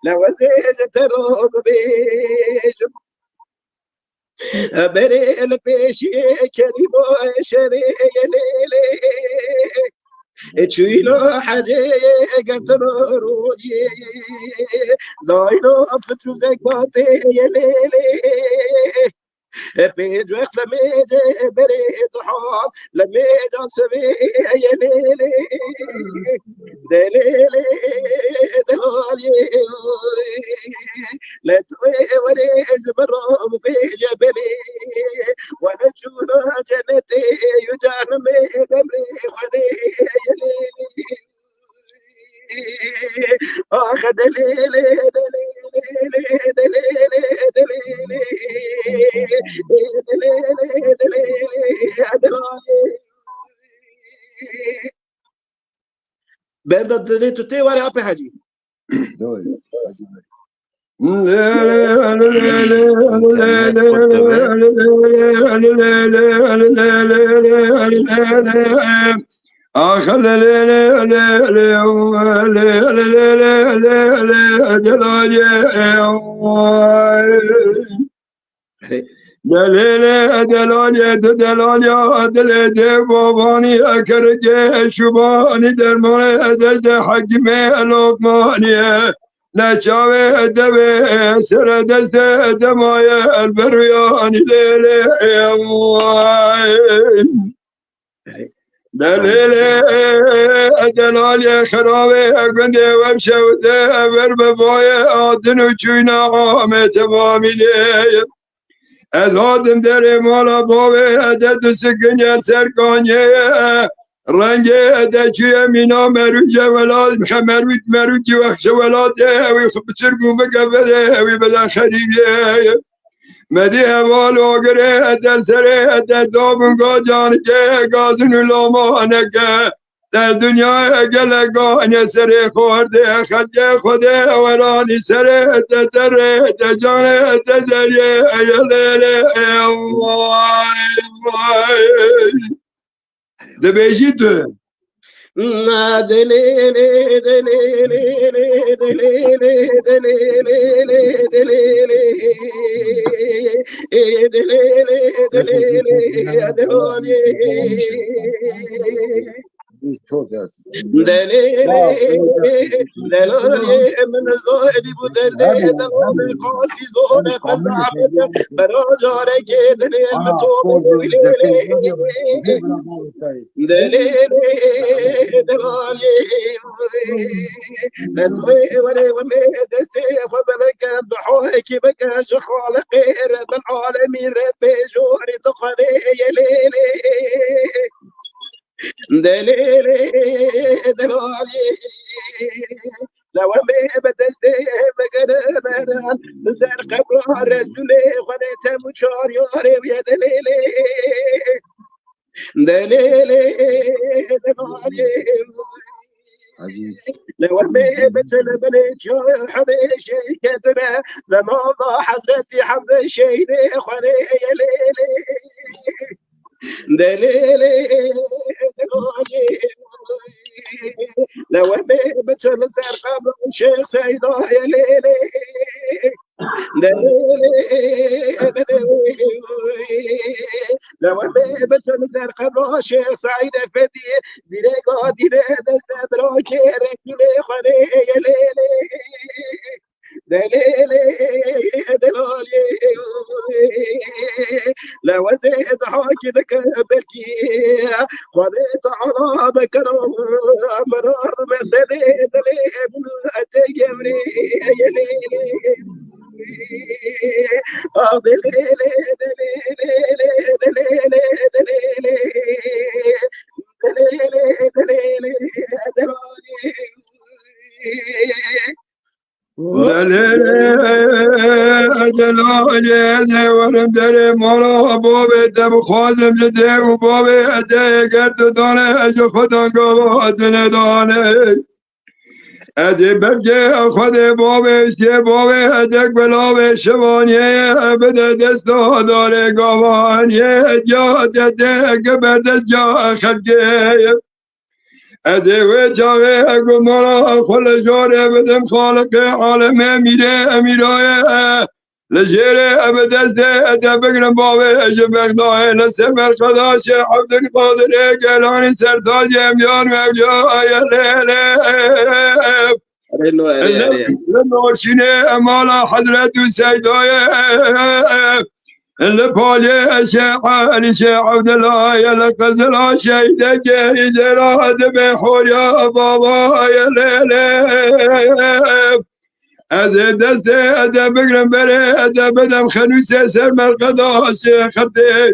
E: لا وزيج تروب بيج بري البيشي كريمو شري ليلي تشيلو حاجة قرطنو رودي لايلو أفترو زكاتي ليلي بيج وقت لميج بريد حال لميج سبي يا ليلي دليلي دلالي لا توي وريج برام في جبلي وانا جونا جنتي يجانمي قبري خدي يا ليلي اخذ دليلي دليلي دليلي دليلي بند دليتو تي ورا ابي حاجي
A: دول
D: آخر دلالي دل باباني أكرجي شباني درمان دز حجمي لقماني لا شاوي دبي سر دست دمايا البرياني ليلي دليلي دلالي خرابي أقندي وبشوتي برببايا آدنو چوينا عامي تمامي لي أزادم دري مالا باوي أدد سكنير سرقاني رنجي أدشي مينا مروجة ولاد مروج مروجي وخش ولاد ويخبسرقون بقفده ويبدا خريجي مدي هوال آگره در سره در دابون گا جانکه گازون لامانکه در دنیا گلگان سره خورده خلق خوده ورانی سره در جان تزریه ایلیل وای دبیجی تو
E: دليلي دليلي دليلي دليلي دليلي دليلي دليلي دليلي من زودي بودردي دلوني قاسي زوني فزعبت براجاري كدني المتوب دليلي دلالي نتوي ولي ومي دستي خبلك ضحوكي بك خالق رب العالمين ربي جوري تقضي يا ليلي دليلي دلالي لو امي بدستي مقرنا نزار قبر رسولي خذيت مشار ياري ويا دليلي دليلي دلالي لو امي بتل بنيت حبيشي كتنا لما ضاع حضرتي حمزه شيدي خذي يا ليلي دليلي دلالي لو امي بتل زار قبر الشيخ سيدا يا ليلي لو امي بتل زار قبر الشيخ سعيد فدي ديريكو ديري دست براكي ركولي خذي يا ليلي دليلي دلالي لا وزيد حاكدك بلكي خذيت على بكر مرار مسديد لابن أتجمري يليلي دليلي دليلي دليلي دليلي دليلي دليلي دلالي
D: دلالي ورم دري مالا بابي دم خادم جدي وبابي أدي قرد داني أجو خدان قوات داني أدي برجي خدي بابي شي بابي أدك بلابي شواني بدا دستا داري قواني جا ددك بردس جا خلقي أدي وجاوي أقول مرا خل جاري بدم خالق عالم ميري أميراي لجيري أبدس دي أدى بقرم باوي أجب أخداي لسمر قداش عبد القادر قلاني سرطاج أميان موليا ليلي لنورشيني أمالا حضرت سيداي اللي بالي شيخ شيخ عبد الله يا لقزلا شيدك يا جراد بحور يا بابا يا ليلي أذا دست أذا بقرن بري أذا بدم خنوسة سر مرقدا شيخ خرتي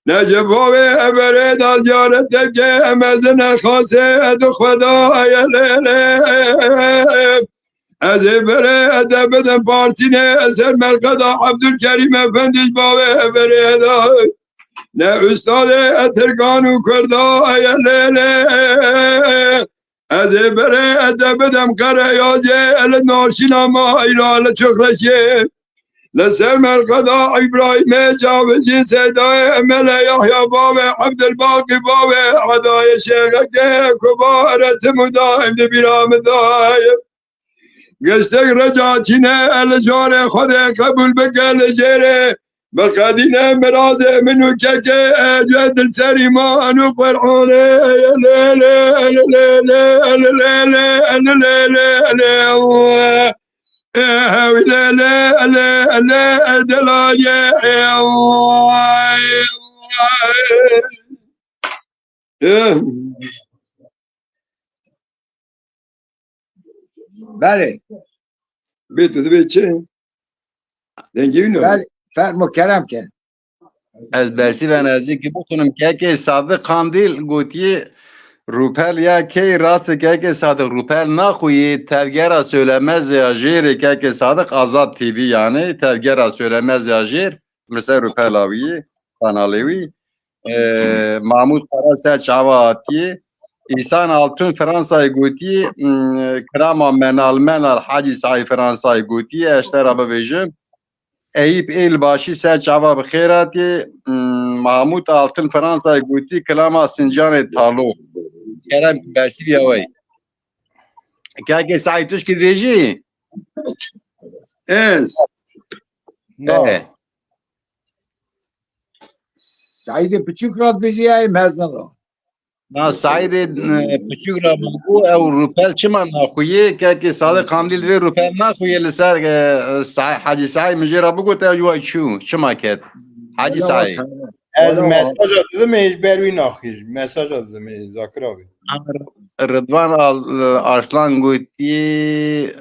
D: نجبوي أبريد الجارتك أمازن خاصة أذا خدا يا ليلي أذا بري أذا بدم بارتيني سر مرقدا عبد الكريم أفندي بابي بريدا لا أستاذ أتركان وكردا يا ليلي أذا بري أذا بدم قرياجي النارشنا ما إلى لشخرشي لسر مرقدا إبراهيم جاوزي سيداي ملا يحيى بابي عبد الباقي بابي عداي شيخك كبارة مدايم بلا مدايم قشتك رجعتنا الجاري خذي قبول بقى الجيري بقدينا مرازي منو كاكي جد السريمان وقرحوني يا ليلي ليلي ليلي ليلي
A: بله
D: بيتو دبي چه؟ دنگی
A: بله فرمو کرم که
C: از برسی و نزدیکی بکنم که صادق قاندیل گوتی روپل یا کی راست که صادق روپل نخویی تلگرا söylemez ya jir که صادق آزاد تیوی yani تلگرا söylemez ya jir مثل روپل آوی کانالوی محمود فرانسه چاواتی İhsan Altun Fransa'yı gotiye krama menal Hacı Sahi Fransa'yı gotiye eşler abi vejim Eyüp Elbaşı ser çava bixirati Mahmud Altun Fransa'yı gotiye krama Sincan Talo Kerem Bersi yavay Kâke Sahi tuş ki veji
D: Ez
A: Said küçük rad bizi mezun o.
C: Na Said küçük rabu ev rupel çiman naxuye kâke Sadık Kandil ve rupel naxuye liser Hacı Sahi mecera bu gote juay çu çima ket Hacı Sahi
B: از مساج دادم ایج بروی ناخیش مساج دادم زاکر abi.
C: Rıdvan Arslan gotiye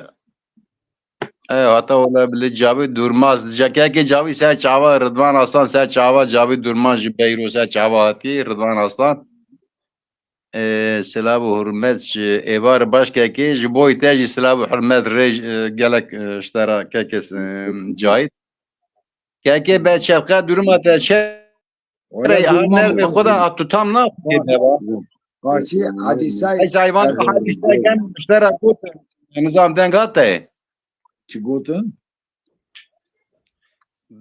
C: hatta olabilir Cavi Durmaz diyecek Cavi ser çava Rıdvan Aslan ser çava Cavi Durmaz Beyro ser çava ati Rıdvan Aslan selam hürmet evar başka ki jiboy teci selam hürmet rej gelek iştara kekes Cahit keke be çelka durma teçe anel ve khoda tutam na
A: Karşı Hacı Said
C: hayvan hadislerken iştara kut nizam dengatte
A: çıgotun.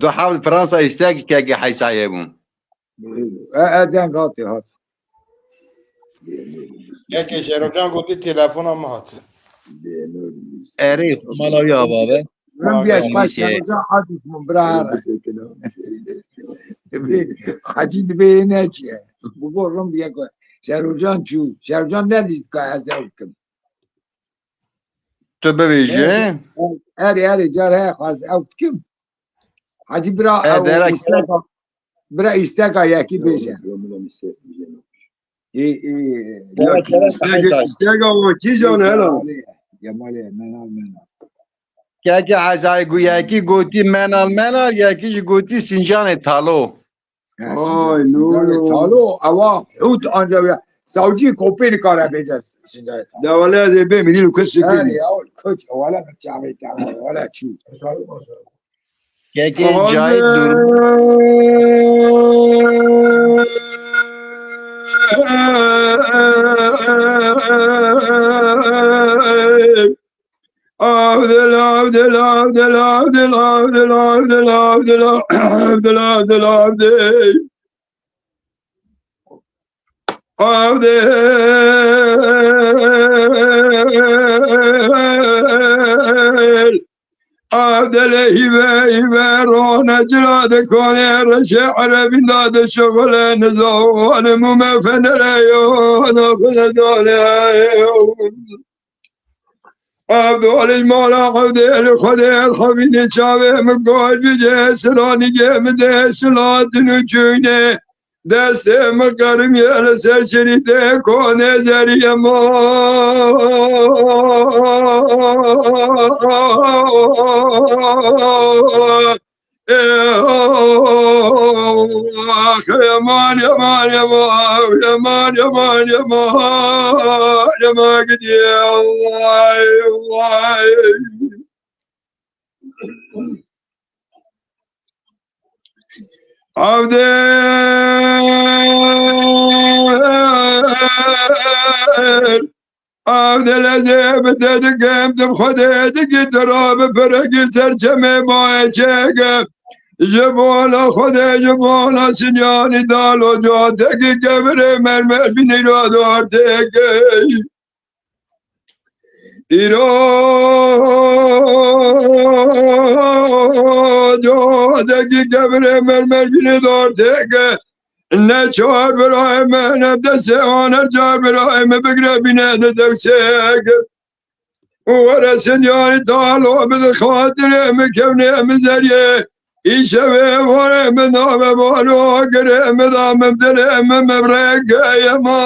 C: دو حاول فرنسا يستاقي كاقي حيسايبون
A: Eden katı hat.
B: یکی شروجان گفتی تلفن هم هات
C: اري مالا يا بابا
A: Ben bir
C: Tamam,
A: yaş
C: şey.
A: başlayacağım hadis mi bırak. Hacı dibe ne ki? Bu korum diye koy. Şerucan çu. Şerucan ne diyor ki hazır kım?
C: تو ببیجه
A: اری جار هی خواست او کم حاجی برا او
C: درک
A: استاکا برا استاکا یکی بیشه
D: استاگا و کی جان هلا
A: یا مالی منال
C: که عزای گو یکی گوتی منال یکیش گوتی سینجان تالو
D: آی نورو
A: تالو اوا حوت آنجا بیا ساوجی کوپین کاره بیجاست
D: دوله از به میدیلو کسی
A: اری
D: کنی
A: اول کچ والا جامی تمام والا چی
C: که جای دور
D: عبدال هبه رون جلاد كوني شعر بنداد شغل نزول ممفن ريون عبدال المولا عبدال خدير حبيني شابه مقول بجي سلاني جيمده سلات نجوني دست مقرم يال سر شريده كوني زري ما يمان يمان يمان يمان يمان يمان يمان قد يا الله عبد العزيز بدك قمت بخديتك تراب فرق سرجمي بايشك جبولا خدي جبولا سنياني دالو جوتك قبر مرمر بنيرو دورتك إيرو جوتك قبر مرمر بنيرو دورتك نشار براي ما نبدا سوان الجار براي ما بقرا بنا دكسك ورا سنياني طالو بخاطر مكوني مزريه يشوي ورا من نام بالو قرا مدام بدل مبرق يا ما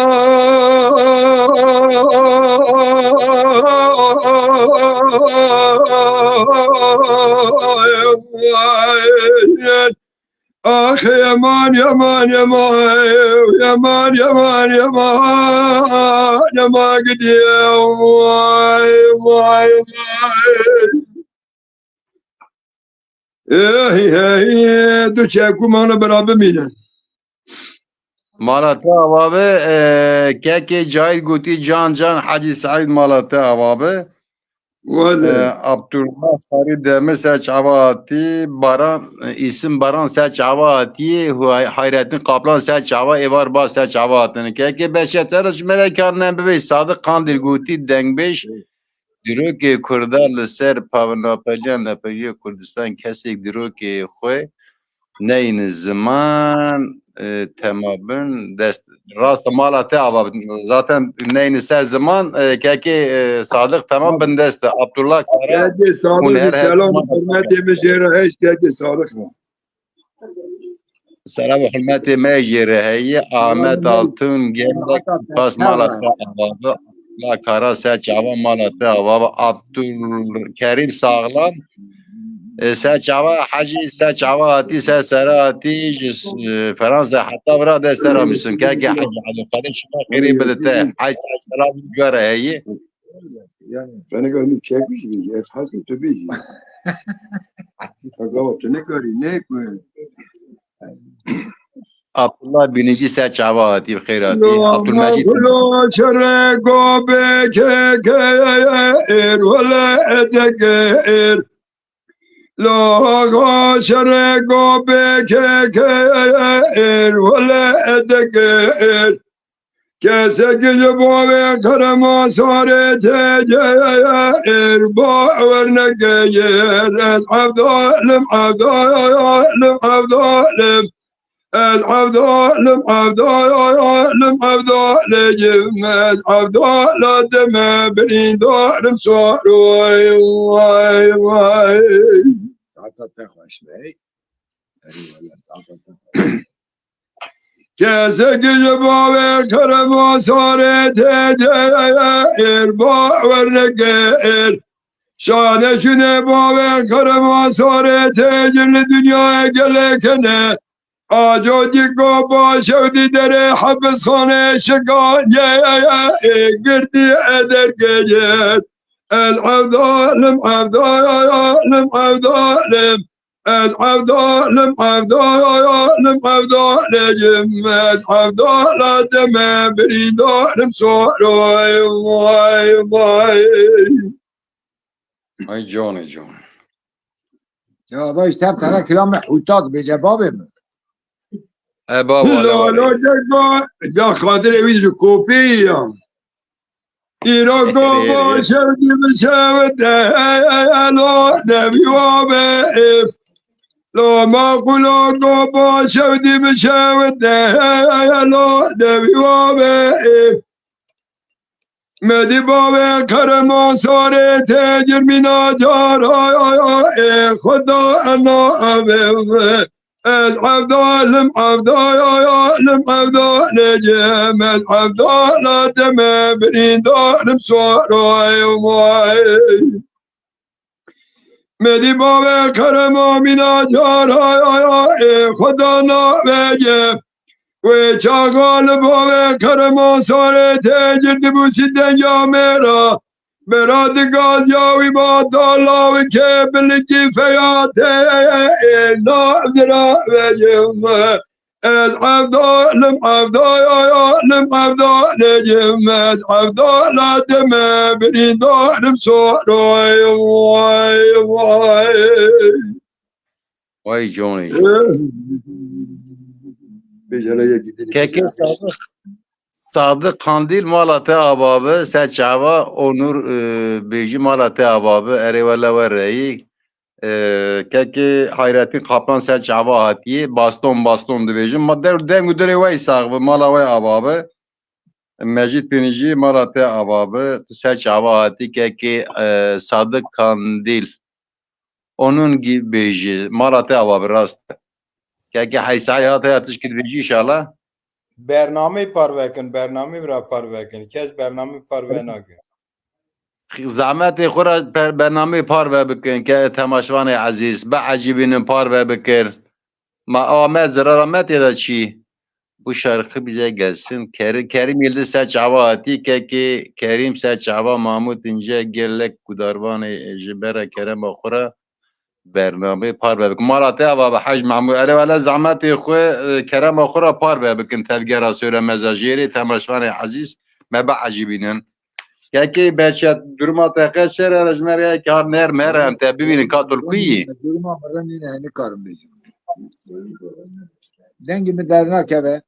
D: آخ یمان یمان یمان یمان یمان یمان یمان گدیه وای وای وای دو چکو مانو برابر میدن
C: مالات اوابه که جای گوتی جان حاجی سعید مالات اوابه عبدالله ساری دمه سچ عواتی باران اسم باران سچ عواتی حیرتین قابلان سچ عوا ایوار با سچ عواتن که بشترش ملکان ببی صادق قاندر گوتی دنگ بیش درو که کردار لسر پاوناپجان لپیه کردستان کسی درو که خوی نین زمان تمامن دست راست مالات عواب zaten neyini ser zaman ki Sadık tamam ben deste Abdullah Kara
D: dedi Sadık selam hürmet emecere hiç dedi Sadık mı
C: selam hürmeti mecere heye Ahmet Altun gelmek pas Malatya avabı La Kara seç ava Malatya avabı Abdülkerim Sağlam سچاوا حاجی سچاوا آتی سر آتی فرانسه حتی برا دستر آمیسون که اگه حاجی علی قادر شما خیری بدته حیث سلام جواره هایی
D: bana gönlüm çekmiş mi? Et hazır tabii ki. Aga ne kari ne koyun?
C: Abdullah binici سچاوا آتی بخیر آتی عبدالمجید
D: لا شرق بك كير ولا ادقير لا شرق بك كير ولا ادقير كسك جبوه كرما صارت جير باور نقير عبد ظالم عبد ظالم عبد ظالم العبدالم عبدالم عبدالجمز عبدال دم بريدارم صار واي واي واي
A: ساعتها تخوش بي ولا ساعتها
D: كسك جباب كرم صار تجير با ورنقير شان شنه باب كرم صار تجر الدنيا قلكنا آجودی کو با شودی در حبس خانه شگان گردی ادر گجر العبدالم عبدالم عبدالم العبدالم عبدالم عبدالجم العبدال دم بریدارم سوروی وای وای
C: ای جان جان
A: يا باش تاب ترى كلام حوتات بجبابه
C: ای بابا
D: لا لا جگا دا خاطر ویز کوپی ایرا گو شودی بشوده لا نبیوابه لا ما قلو گو شودی بشوده لا نبیوابه مدی بابه کرم ساره تجر مینا جار خدا انا ابه العبدالم عبدالم عبدالجم العبدال دم بريدارم صاروي واي مدي بابا كرم منا جار خدا نابجه وچاقال بابا كرم صار تجر دبوسي دنجا ميرا براد غازياوي ما دالا وكبل كفيات نادرا وجم العبدالم عبدالم عبدالجم عبدال دم بريدارم صاروي واي واي
C: وای جانی که صادق قندیل مالات آبابه سچاوا اونور بیجی مالات آبابه اره ولا ورایی که حیرتی قپلان سچاوا هاتیه باستون دویجی ما در دنگو داره وی ساق مالا وی آبابه مجید پینیجی مالات آبابه سچاوا هاتی که صادق قندیل onun gibi beji malate avabı rast ki haysayat hayatış kidvici inşallah
B: برنامه پروکن برنامه برا پروکن کس برنامه پرو نکن
C: زحمت خورا برنامه پار و بکن که تماشوان عزیز به عجیبین پار و بکر ما آمد زرارمت یادا چی bu şarkı bize gelsin. Kerim Yıldız Seçavati ki Kerim Seçava Mahmut İnce Gellek Kudarvan Jibera Kerem Akhura برنامه پار بکن مالات آبا به حج معمول اره ولی زحمت خو کرم آخورا پار بکن تدگرا سوره مزاجیری تماشوان عزیز مبا عجیبینن که بچه درما تقیت شر رجمره که هر نر مره هم تا ببینن که دلکویی
A: durma buradan yine hani karım diyeceğim. Dengi mi derine kebe?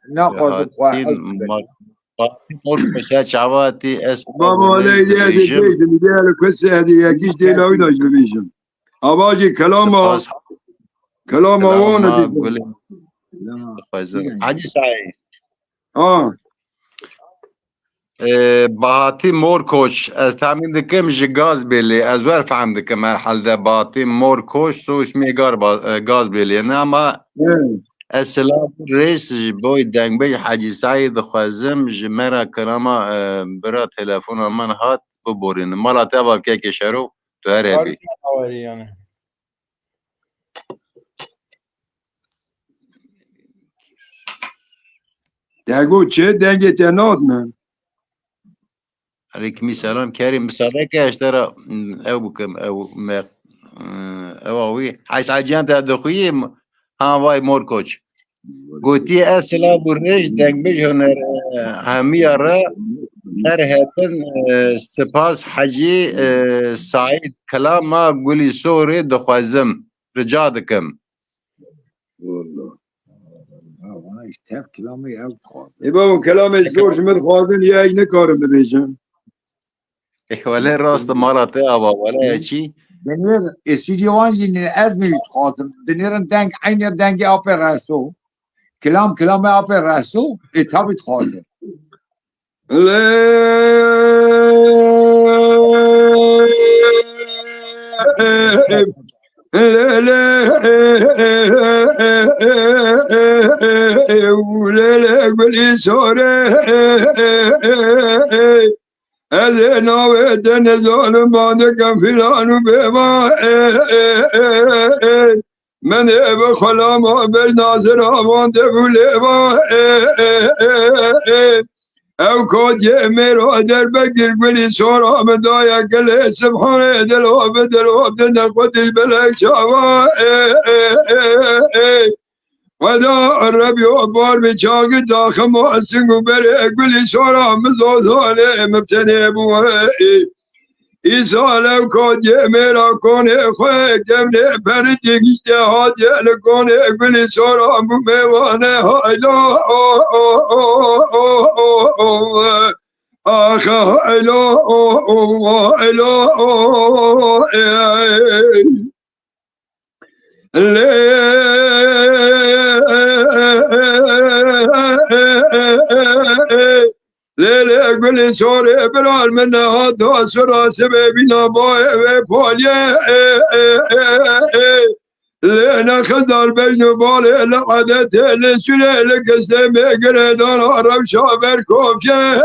A: Ne koyduk?
C: مول مسا چاواتی اس
D: بابا لیدی دیگه میگه کسی هدیه یکیش دیلاوی داشت بمیشم آباجی کلام آوان دیدم
C: حاجی سعید باهاتی مور کوچ از تامین دکم جگاز بیلی از ور فهم دکم مرحله باهاتی مور کوچ سوش میگار گاز بیلی نه اما السلام رئیس بوی دنگ بی حاجی سعید خوازم جمرا کراما برا تلفن من هات ببورین مالا تبا که شروع تو هر بی
D: دگو چه دنگی تناد من
C: علیکم سلام کریم مسابقه که اشترا او بکم او اوی حیث عجیان تا دخویی ها وای مور کوچ گوتی اصلا برنش دنگ بیش هنر همی را هر هاتن سپاس حجی سعید کلام ما گلی سوری دخوازم رجا دکم
A: Bana işte kelamı ev kaldı.
D: بابا کلام زور شمد خواردن یک نکارم بمیشم
C: ولی راست مالات آبا ولی چی
A: دنیر استیجی وانجی نه از میشت خاطر دنیرن دنگ عین دنگی آپر رسو کلام آپر رسو اتابت خاطر
D: از ناوه دنزان ماندکم فلانو بما من به خلاما به ناظر آمانده بوله با او کودی میرا در بگیر گلی سورام دایا گله سبحانه دلو بدلو بدن قدی بلک شاوا ودا ربی و بار بچاق داخم و سنگو بره گلی سورام زوزانه مبتنی بوه ایسا لو کودی میرا کنه خواه کمنه پر دیگیشته حاجه لکنه گلی سورام بو میوانه هایلا آخ هایلا لیله گلی سوره برال من ها تا سرا سببینا بای و پالیه لینا خدار بین باله لعدت لسوله لکسته میگره دان عرب شابر کوفیه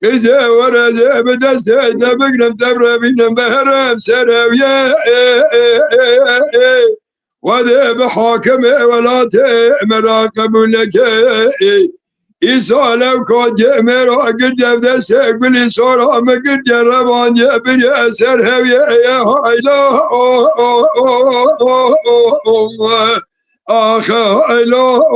D: ایده ورده به دسته دبگرم تبربینم بهرم سرویه وده بحاكم ولاته مراقب لك إيسا لو كنت مرا قد دسته قلي صورا ما قد ربان بني أسر هوية يا هايلا آخ هايلا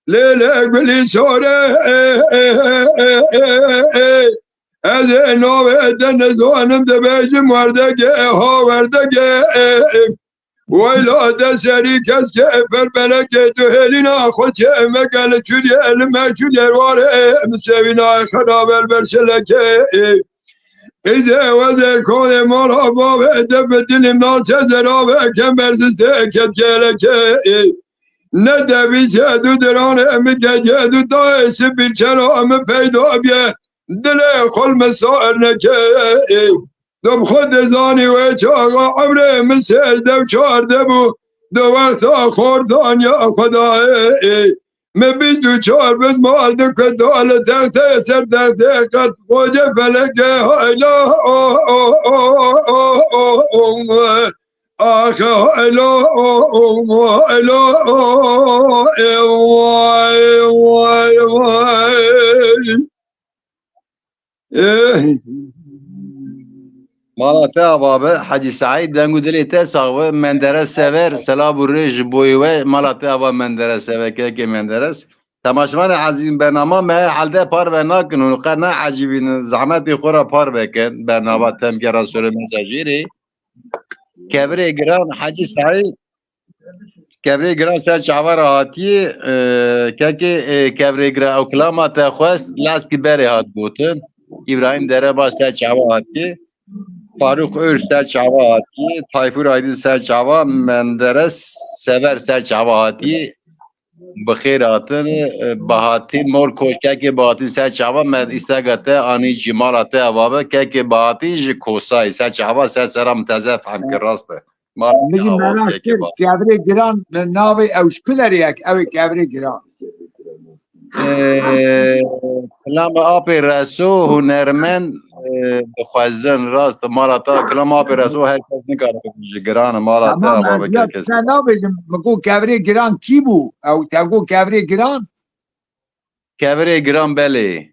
D: لیله گلی سوره از نوه دنزوانم دبیجم وردگه ها وردگه ویلا دسری کس که پر بلکه تو هلینا خوچه مگل چوری علمه چوری واره مسوینا خراب البرسلکه ایده وزر کنه مالا بابه دب دلیم نال چزرابه کم برزسته کت گلکه نه دویسه دو درانه میگه دو دایش bir کلام پیدا بیه دل خل مسائر نکه دم خود زانی و چاقا عمره مسجده و چارده بو دو وقتا خوردان یا خدای مبید دو چار بز مال دو کدال تخته سر تخته قد خوجه فلکه هایلا آخ هایلا
C: مالاتا بابا حاجی سعید دنگو دلی تساوه مندرس سفر سلام و ریج بویوه مالاتا بابا مندرس سفر که مندرس تماشمان عظیم برنامه ما حلده پار و ناکن و قرنه عجیبین زحمت خورا پار بکن برنامه تم که رسول مزاجیری کبری گران حاجی سعید کبری گران سر چاور هاتی که کبری گران او کلامات خواست لاسکی بری هات بوتن ابراهیم دره با سر چاور هاتی فاروق ارش سر چاوا هاتی تایفور آیدین سر چاوا مندرس سور سر چاوا هاتی بخیر هاتن بهاتی مور کوشکه که بهاتی سر چاوا مد استگاته آنی جمالاته اوابه که بهاتی ج کوسای سر چاوا سر سرم تزف هم که راسته
A: میجی مراش کبری گران ناوی اوشکلری یک اوی کبری گران
C: کلام آپی رسو هنرمند بخوازن راست مالاتا کلام آپی رسو هر کس نکاره گران مالاتا بابا که کس
A: تمام بجم مگو کبری گران کی بو او تگو کبری گران
C: کبری گران بله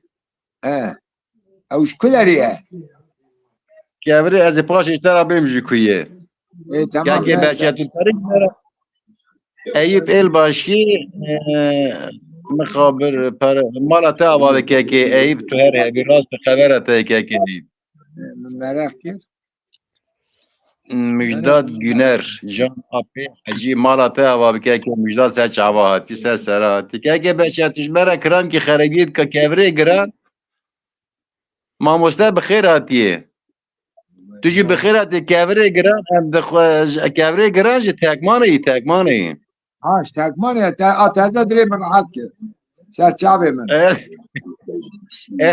A: اوشکلریه
C: کبری از پاش اشترا بیم کویه که بچه تو تاریخ ایوب ایل باشی مخابر پر مالاتا بابا که ایوب تو هر هبی راست خبرته که دید
A: مرخ کرد
C: مجداد گونر جان اپی حجی مالاته هوا بکه که مجداد سر چاوا هاتی سر سراتی که بچه تجمره کران که خرابید که کبره گران ما مسته بخیر هاتیه تجی بخیر هاتی کبره گران هم دخواج کبره گران جه تکمانه
A: هاش تکمانه آتازه دری من راحت کرد سر چابه من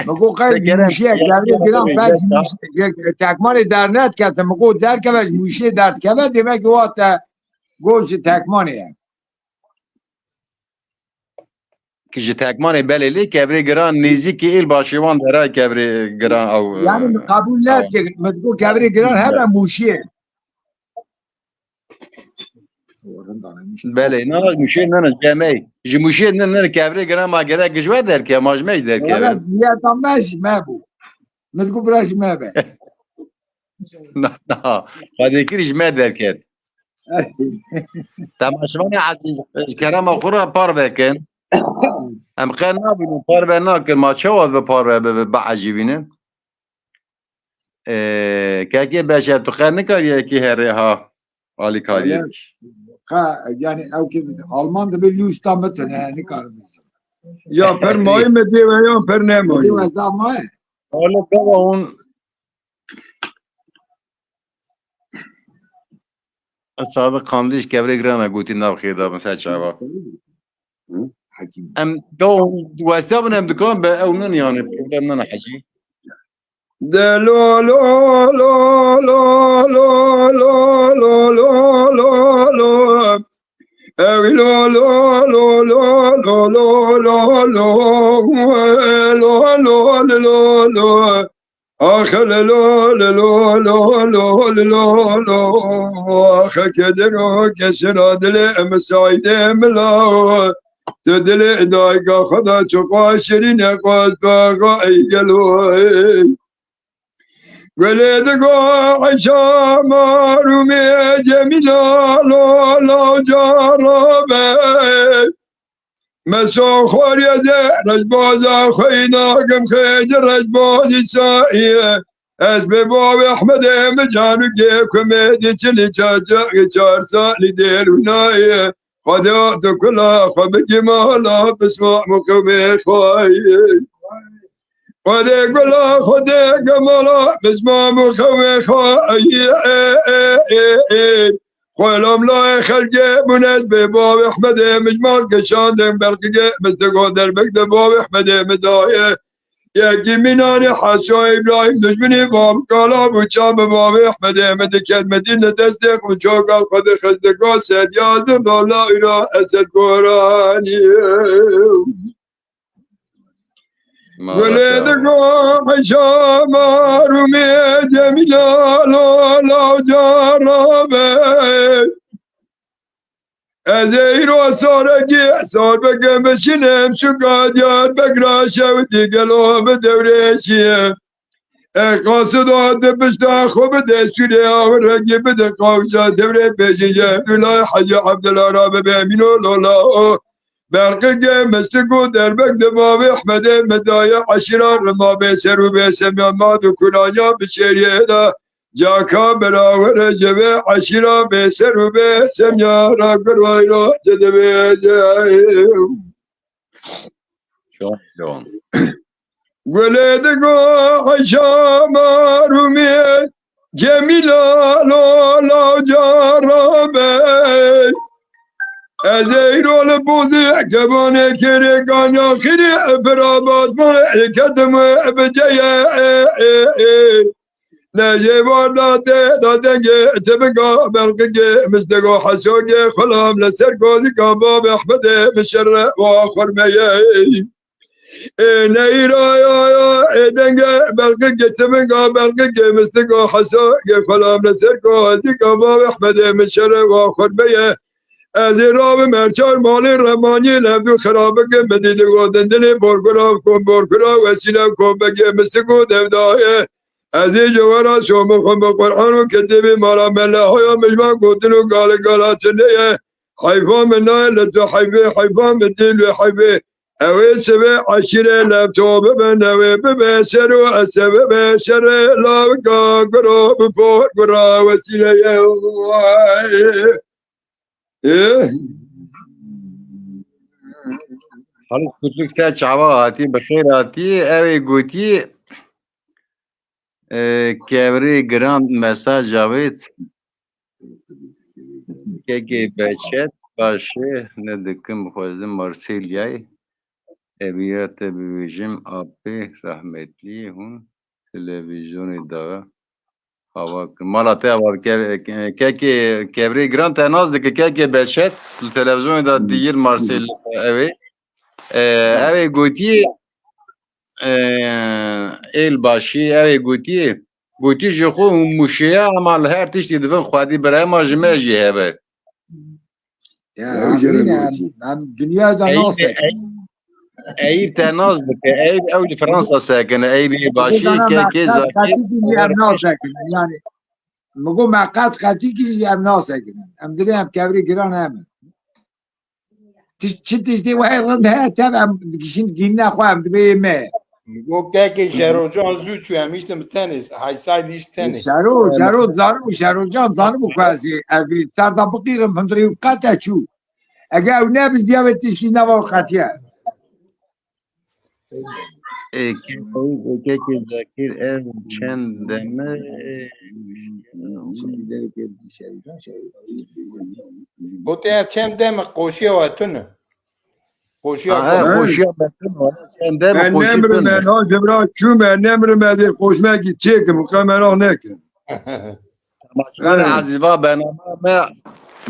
A: مگو قید موشی کبره گران پنج تکمان در نت کرد مگو در کبش موشی درد کبه دیمه که وقت گوش تکمانه
C: که جه تکمانه بله لی کبره گران نیزی که ایل باشیوان داره کبره گران او
A: یعنی قبول نت که مگو کبره گران همه موشیه
C: بله نه موشی نه جمعی جه موشی نه کبره گران ما گره گجوه در که ماجمش در که
A: ولا نيتها ماشي ما بو ما تقول براش ما به
C: نه خواهده کریش ما در که تماشمان عزیز کرم آخورا پار بکن هم خیلی نبینیم پار بکن ما چه وقت به پار بعجیبینه که اگه بشه تو خیلی نکاریه که هره ها آلی کاریه
A: يعني او كده المان ده بيلوش تامتن يعني كارم
D: یا پر مای مدی و یا پر نمایی
A: دي وزا ما
C: حالا بابا اون صادق قامدیش کبره گرانه گوتی نو خیدا مثلا چاوا
A: حكيم
C: ام دو واسطه بنم دکان به اونن یعنی پروبلم نه حجی
D: دلو لو لو لو لو لو لو لو لو لو اوی لو لو لو لو لو لو لو لو لو لو لو آخر لو لو لو لو لو لو آخر کدرو کسر دل مساعد ملاو تدل دایگا خدا چقا شرین قاس باقا ای گلوی ولد عشا مارومي جميلا لو لو جربه مسو خور يده رجباز خيناكم خيج رجباز سائيه از به باب احمد مجانو گیکم دی چلی چاچا چار سالی دیرونای خدا تو کلا خواب جمالا بسما مقوم خواهی خدا کلا خدا جمالا بسما مقوم خواهی خلام لا خلق منز به باب احمد مجمال کشاندم بلقه مستقو در بکت باب احمد مدایه یکی مینان حسا ابراهیم دشمنی باب کالا بچام باب احمد احمد کد مدینه تصدیق و چوکال خود خستگاه سید یازم دولا ایرا اسد قرآنی ولدگاه حشا مارومی جمیلا لولا جرابه از ایرو سارگی سار بگم بشینم شو قادیار بگرا شودی گلو به دورشیه قاصد آده بشتا خوب ده سوری آورگی بده قوشا دوره پیشیه اولای حجی عبدالعرابه بامینو لولا برقه مستقو در بگد باب احمد مدای عشیران رما بیسر و بیسم یاماد و کلانیا بشیریه دا جاکا براور جبه عشیرا بیسر و بیسم یارا گروی را جده بیجایم گلدگو عشا مارومی جمیلا لولا جارابه از ایرول بوزی کبانه کرگان آخری براباد مونه کدم بجیه نجی بار داده گه تبگا بلقه مستگو حسوگه خلام لسر گوزی کباب احمد مشر و آخر میه نیرا یا دنگه بلقه تبگا بلقه مستگو حسوگه خلام لسر گوزی کباب احمد مشر و آخر میه از راب مرچار مال رمانی لبدو خرابه که بدید گودندنی برگراف کن برگراف وسیله کن بگه مستگو دفدایه از این جوارا شما خون با قرآن و کتبی مالا مله های مجمع گودن و گال گالات نیه حیفا منای لطو حیفه حیفا مدیل و حیفه اوي سبع عشرة لابتوب بنوي ببشر واسبب بشر لا قرب بفور قرا وسيله ايه
C: حالا کتلوک سر چاوا هاتی بخیر هاتی اوی گوتی کبری گراند مساج جاوید که بچت باشه ندکم خوزم مارسیلیای ابیات بیویجم آبی رحمتلی هون تلویزیون داغ هوا مالا ته هوا که کبری گراند تناز دکه که بچت تلویزیون دا دیگر مارسیل اوی اوی گوتی ایل باشی اوی گوتی جخو موشیه اما هر تشتی دفن خوادی برای ما جمعجی هبه
A: Ya hem dünyada nasıl?
C: ای تناز بکه ای اولی فرانسا ساکنه ای بی باشی که زاکی
A: خطی کیجی هم ناسه کنن yani مگو مقد خطی کیجی هم ناسه کنن هم دلی هم کبری گران همه چی تشتی وای رند ها تب هم کشین گین نخواه هم دبی مه
B: گو که شروجان زود چو همیشتم تنیس های سایدیش تنیس
A: شرو زانو جان زانو بکوازی اوی سردا بقیرم هندری قطع چو اگه او نبز دیابت تشکیز نوا خطیه
C: که زاکیر ام چند دمه
B: گو ته چند دم قوشی و تونه قوشی
C: آه خوشی بکنه چند دمه
D: من
C: خوشی
D: نمر
C: تونه
D: من ها جبرا چو من نمر من دی خوشمکی چه که مقام من ها نکن
C: من عزیزا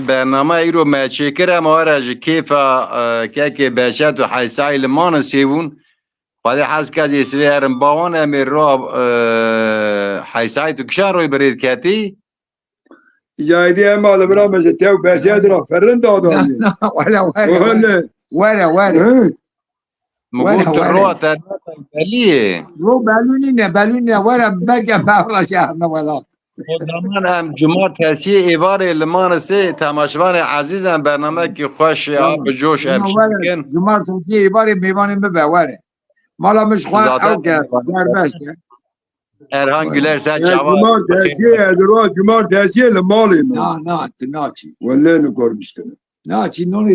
C: برنامه ای رو مچکرم آرج کیفا که بچت و حیثای لمان سیون خواهی حس که از اسوی هرم باوان امیر رو حیثای تو کشان روی برید کتی
D: جایدی هم بالا برا مجه تیو بچه را فرن دادانی
A: ولا
C: مگو تو رو تنها بلیه
A: رو بلونی نه ولا بگه بغلا شهر نه ولا
C: من هم جمعه تحصیل ایوار لمان سه تماشوان عزیزم برنامه که خوش آب جوش امشی بکن
A: جمعه توصیه باری میوانیم ببوره مالا مش خواه او که سربسته
C: ارهان گلر سر چاوا
D: جمار تحصیل ادرا جمار تحصیل مالی
A: نه چی
D: ولی نکار میشکنه
A: نه چی نونی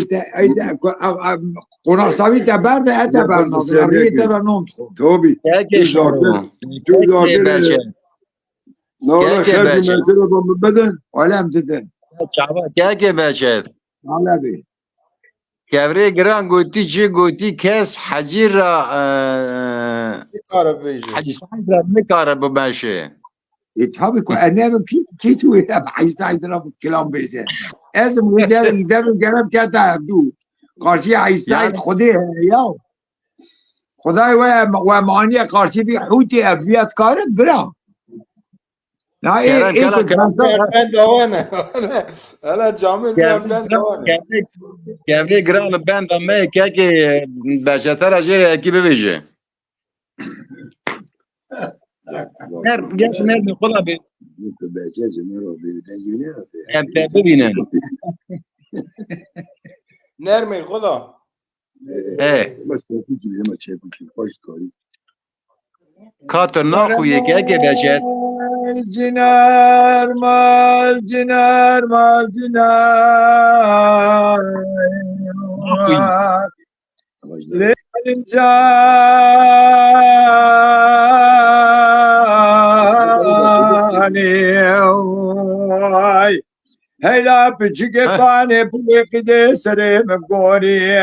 A: قناصاوی تبرده اتا برنامه ریه تبر نوم
D: توبی
C: که شروع
D: تو زاکر نالا خیر جمعه رو با بدن
A: ولا هم ددن
C: چاوا که بچت
A: حالا بی
C: کبری گران گوتی چی گوتی کس حجی را
B: کار بیجی
C: حجی سعید را میکاره ببشه
A: tabii ki annem ki tu ya Ayşe'den bu kelam beje. Ez müder gerem kata abdu. Karşı Ayşe
C: Yani-
A: خودی ya. خدای و معنی قارچی بی حوتی ابیات کارت برا. نه
C: کرم
A: ای
C: کلا کرم
B: ben davane hala camir diyen ben davane
C: کبری گران بند همه که بچه‌تر از جیره اکی ببیشه نر می خدا بی
D: بچه جمعه رو بیرده گونه
C: امتر ببینن
B: nermi خدا
C: اه
D: ما سوکی که ما چه بکنیم خوش کاری
C: کاتو ناخویه که اگه بچه
A: Cinar mal cinar mal cinar.
C: ناخویه
A: Lenin cani هلا بجيك فاني بويك دي سري مقوري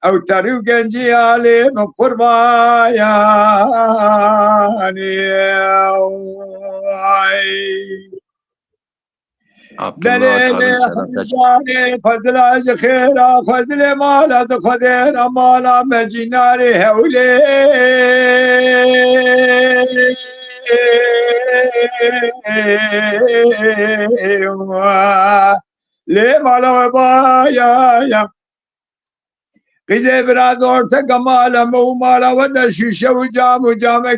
A: او تريو جنجي علي من قرباياني
C: عبدالله تعالی سلام
A: دليل فضل خيرا فضل مالا خدير مالا مجناري هولي ليه مالا بايا يا قيدي برادور تقمالا مو مالا ودا شيشة وجام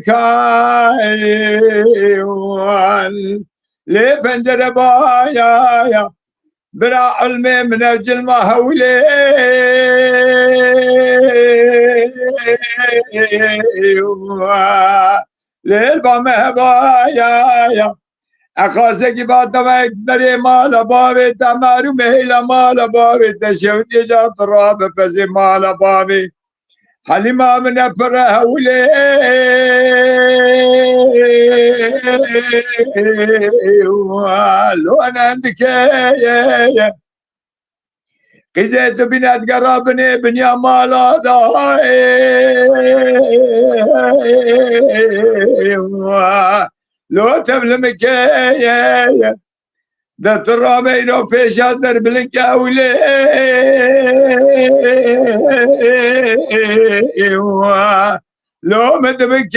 A: كايوان ليه بنجر بايا يا برا علمي من الجلمة هولي
D: لیل با مهبایا اخواسته کی با دوک دری مال باوی تمارو میل مال باوی تشودی جات را بپزی مال باوی حلیما من افره هولی لو انا عندك قزيت بنات قرابني بنيا مالا لو تبلمك ده ترابي لو بيشات دربلك اولي لو مدبك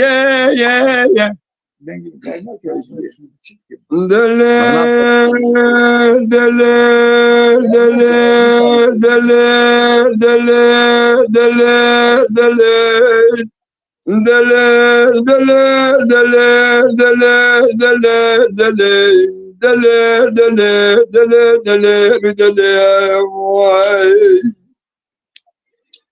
D: دلال دلال دلال دلال دلال دلال دلال دلال دلال دلال دلال دلال دلال دلال دلال دلال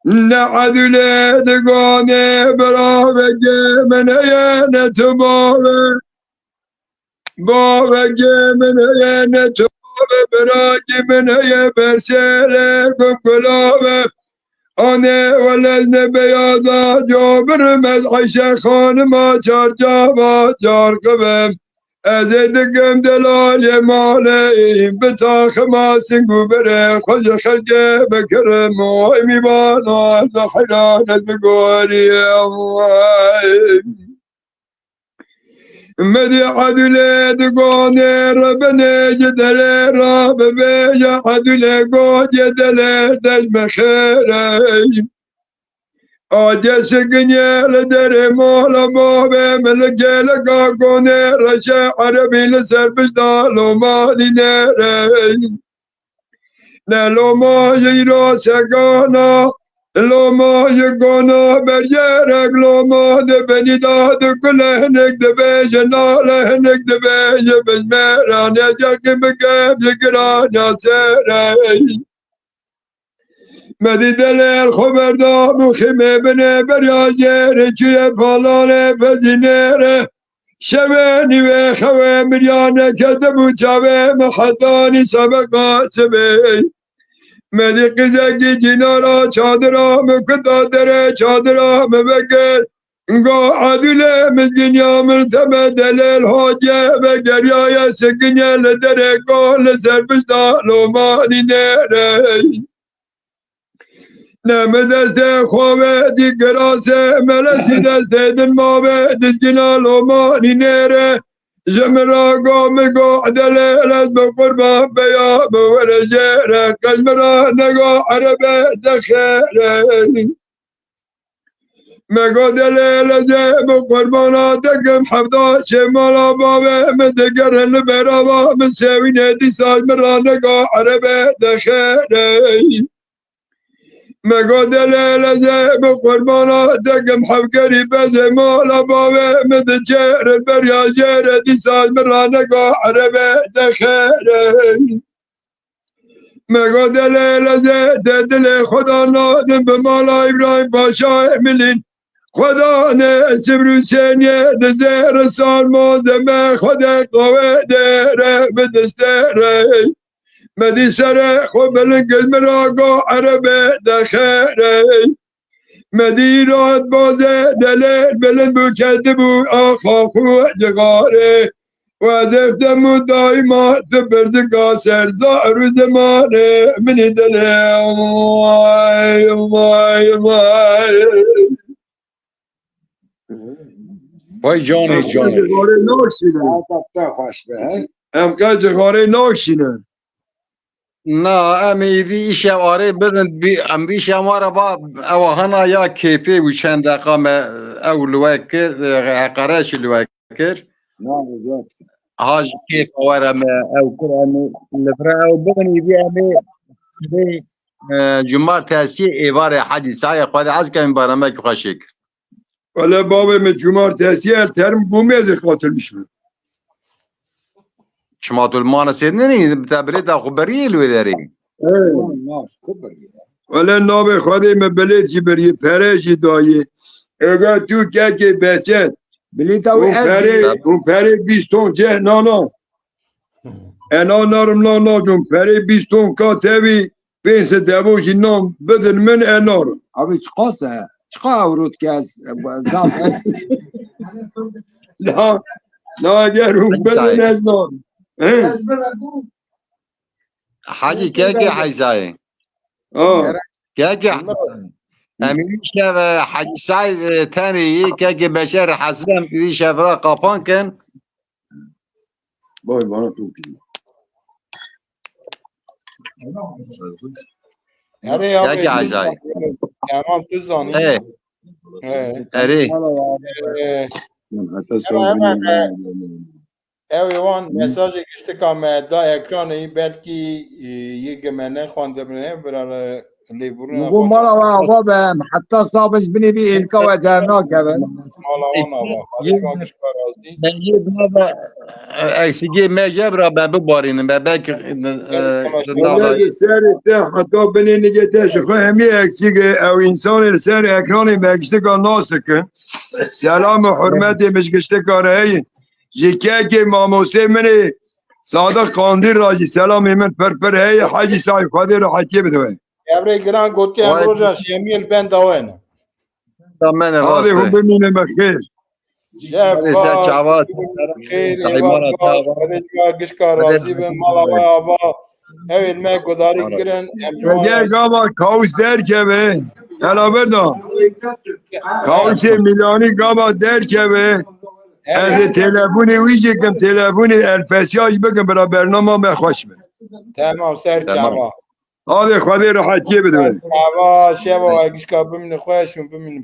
D: نعد لدقاني برافق من هيانة بابا بابا من هيانة بابا براقي من هي برسالة قلابة أنا ولدنا بياضا جابر مزعي خان ما جار جابا جار قبم أزيد قم دلال يا مالي بتاخ ما سنقو بري خج خلقي بكرم ويمي بانا الحيران بقولي يا مواي مدي عدلي دقوني ربني جدلي راب بيجا عدلي قو جدلي دجم خيري آجس قنيا لدري مولا بابي ملقي لقا قوني رشا عربي لسر بجدالو ما دي نيري نلو ما يرو سقانا لو ما يقونا برجارك لو ما دبني داد كله هنك دبيج ناله هنك دبيج بجميران يا زكي بكيب ذكران يا سيري مدي دليل خبر دام خيمة بني برياجير جي فالاني بدينير شباني وخوي مريانا كذبو جاوي محضاني سبقا سبي مدي قزاقي جنارا چادرا مكدا دري چادرا مبكر انقو عدولة من دنيا مرتبة دليل حاجة بقريا يا سقنيا لدري قول سربشتا لو ماني نيري نم دست خوابه دی گراسه ملسی دست دن مابه دزگینا لومانی نیره جمرا گو عدلیلت بقربان بیا بورجیره کجمرا نگو عربه دخیره مگو دلیل زی بقربانا دگم حفظا شمالا بابه مدگرن براوا من سوینه دی ساج مرا نگو عربه دخیره مگو دلیل زیب قربانا دگم حفگری بزی مالا باوه مدجر بریا جر دیساج مرانگا عربه دخیره مگو دلیل زیب دل خدا نادم به مالا ابراهیم پاشا ملین خدا نه سبرو سینیه دزیر سالما دمه خدا قوه دره بدستره مدي سرى خبل المراقو عربي دخيري مدي راد بازي دليل بلند بو كذبو آخاخو جغاري وذف دمو دايما تبرد قاسر زائر زماني مني دليل ماي ماي ماي
C: وای جانی جانی
D: جغاري نوشينه
A: خوش به
D: ام که جغاري نوشينه
C: نه امی دی ایشه واره بدن بی ام بیشه واره با او هنا یا کیفی و چند دقام او لوکر قراش لوکر
A: نه بزرگ
C: هاج کیف واره ما او کر امی لفرا او بدن بی امی سبی جمعه تاسی ایوار حدی سای خود از کم برنامه که خوشی کرد
D: ولی بابا من جمعه تحصیل ترم بومیز قاتل میشم
C: شما طول ما نسيت نني تبريد خبريه الوداري
A: ناش کبر
D: ولی نام خودی مبلید چی بری پرشی دایی اگر تو که بچه
A: بلیتا و
D: اون پره 20 تون چه نه انا نارم نه جون پره 20 تون که تبی پینس دوشی نام بدن من انارم
A: abi çıkasa avrut ki az zaten
D: نه اگر اون بدن از نام
C: حاجی که حیزای که امین شب حاجی سعید تانی که بشر حسن دی شفرا قاپان کن
D: بای بana تو کی
B: اره
C: که حیزای
B: تمام تو زانی
C: اری
D: حتی صبح
B: ایوان مساج گشته کام دا اکران ای بلکی یک منه خوانده بنه برای لیبرون
A: bu mala ve hava be hatta sabız bini bir ilka ve dernak evet.
B: مالاوان آبا خواهش مانگش کارازی
C: من یه بابا اکسیگی مجب را به ببارینم به بک
D: والله سر ته حتی بنی نجته شخو همی اکسیگ او انسان سر اکرانی بگشته که ناسکه سلام و حرمتی مشگشته کاره هی جکه که ماموسه منی صادق قاندیر راجی سلامی من پر هی حاجی صاحب خواهده رو حکی بدوه
B: یوری گران گوتی هم روژا شیمیل بند آوینه
C: من
D: هاده هم
C: راسته
D: بمینه بخیر
B: شب
C: سر چواز
B: خیر
C: سایمان
B: ایوان باش خواهش مانگش کارازی به مالاوان آبا اویل من گداری کرن
D: اگر گاما کاوس در که به هلا بردم کاوس میلیانی گاما در که به از تلفونی ویژه کم تلفونی الفسیاج بکن برای برنامه بخوش به
B: تمام سر چوا
D: هاده خواهده رو حکیه بدوه
B: چوا شب و اگیش که بمینه خوشم بمینه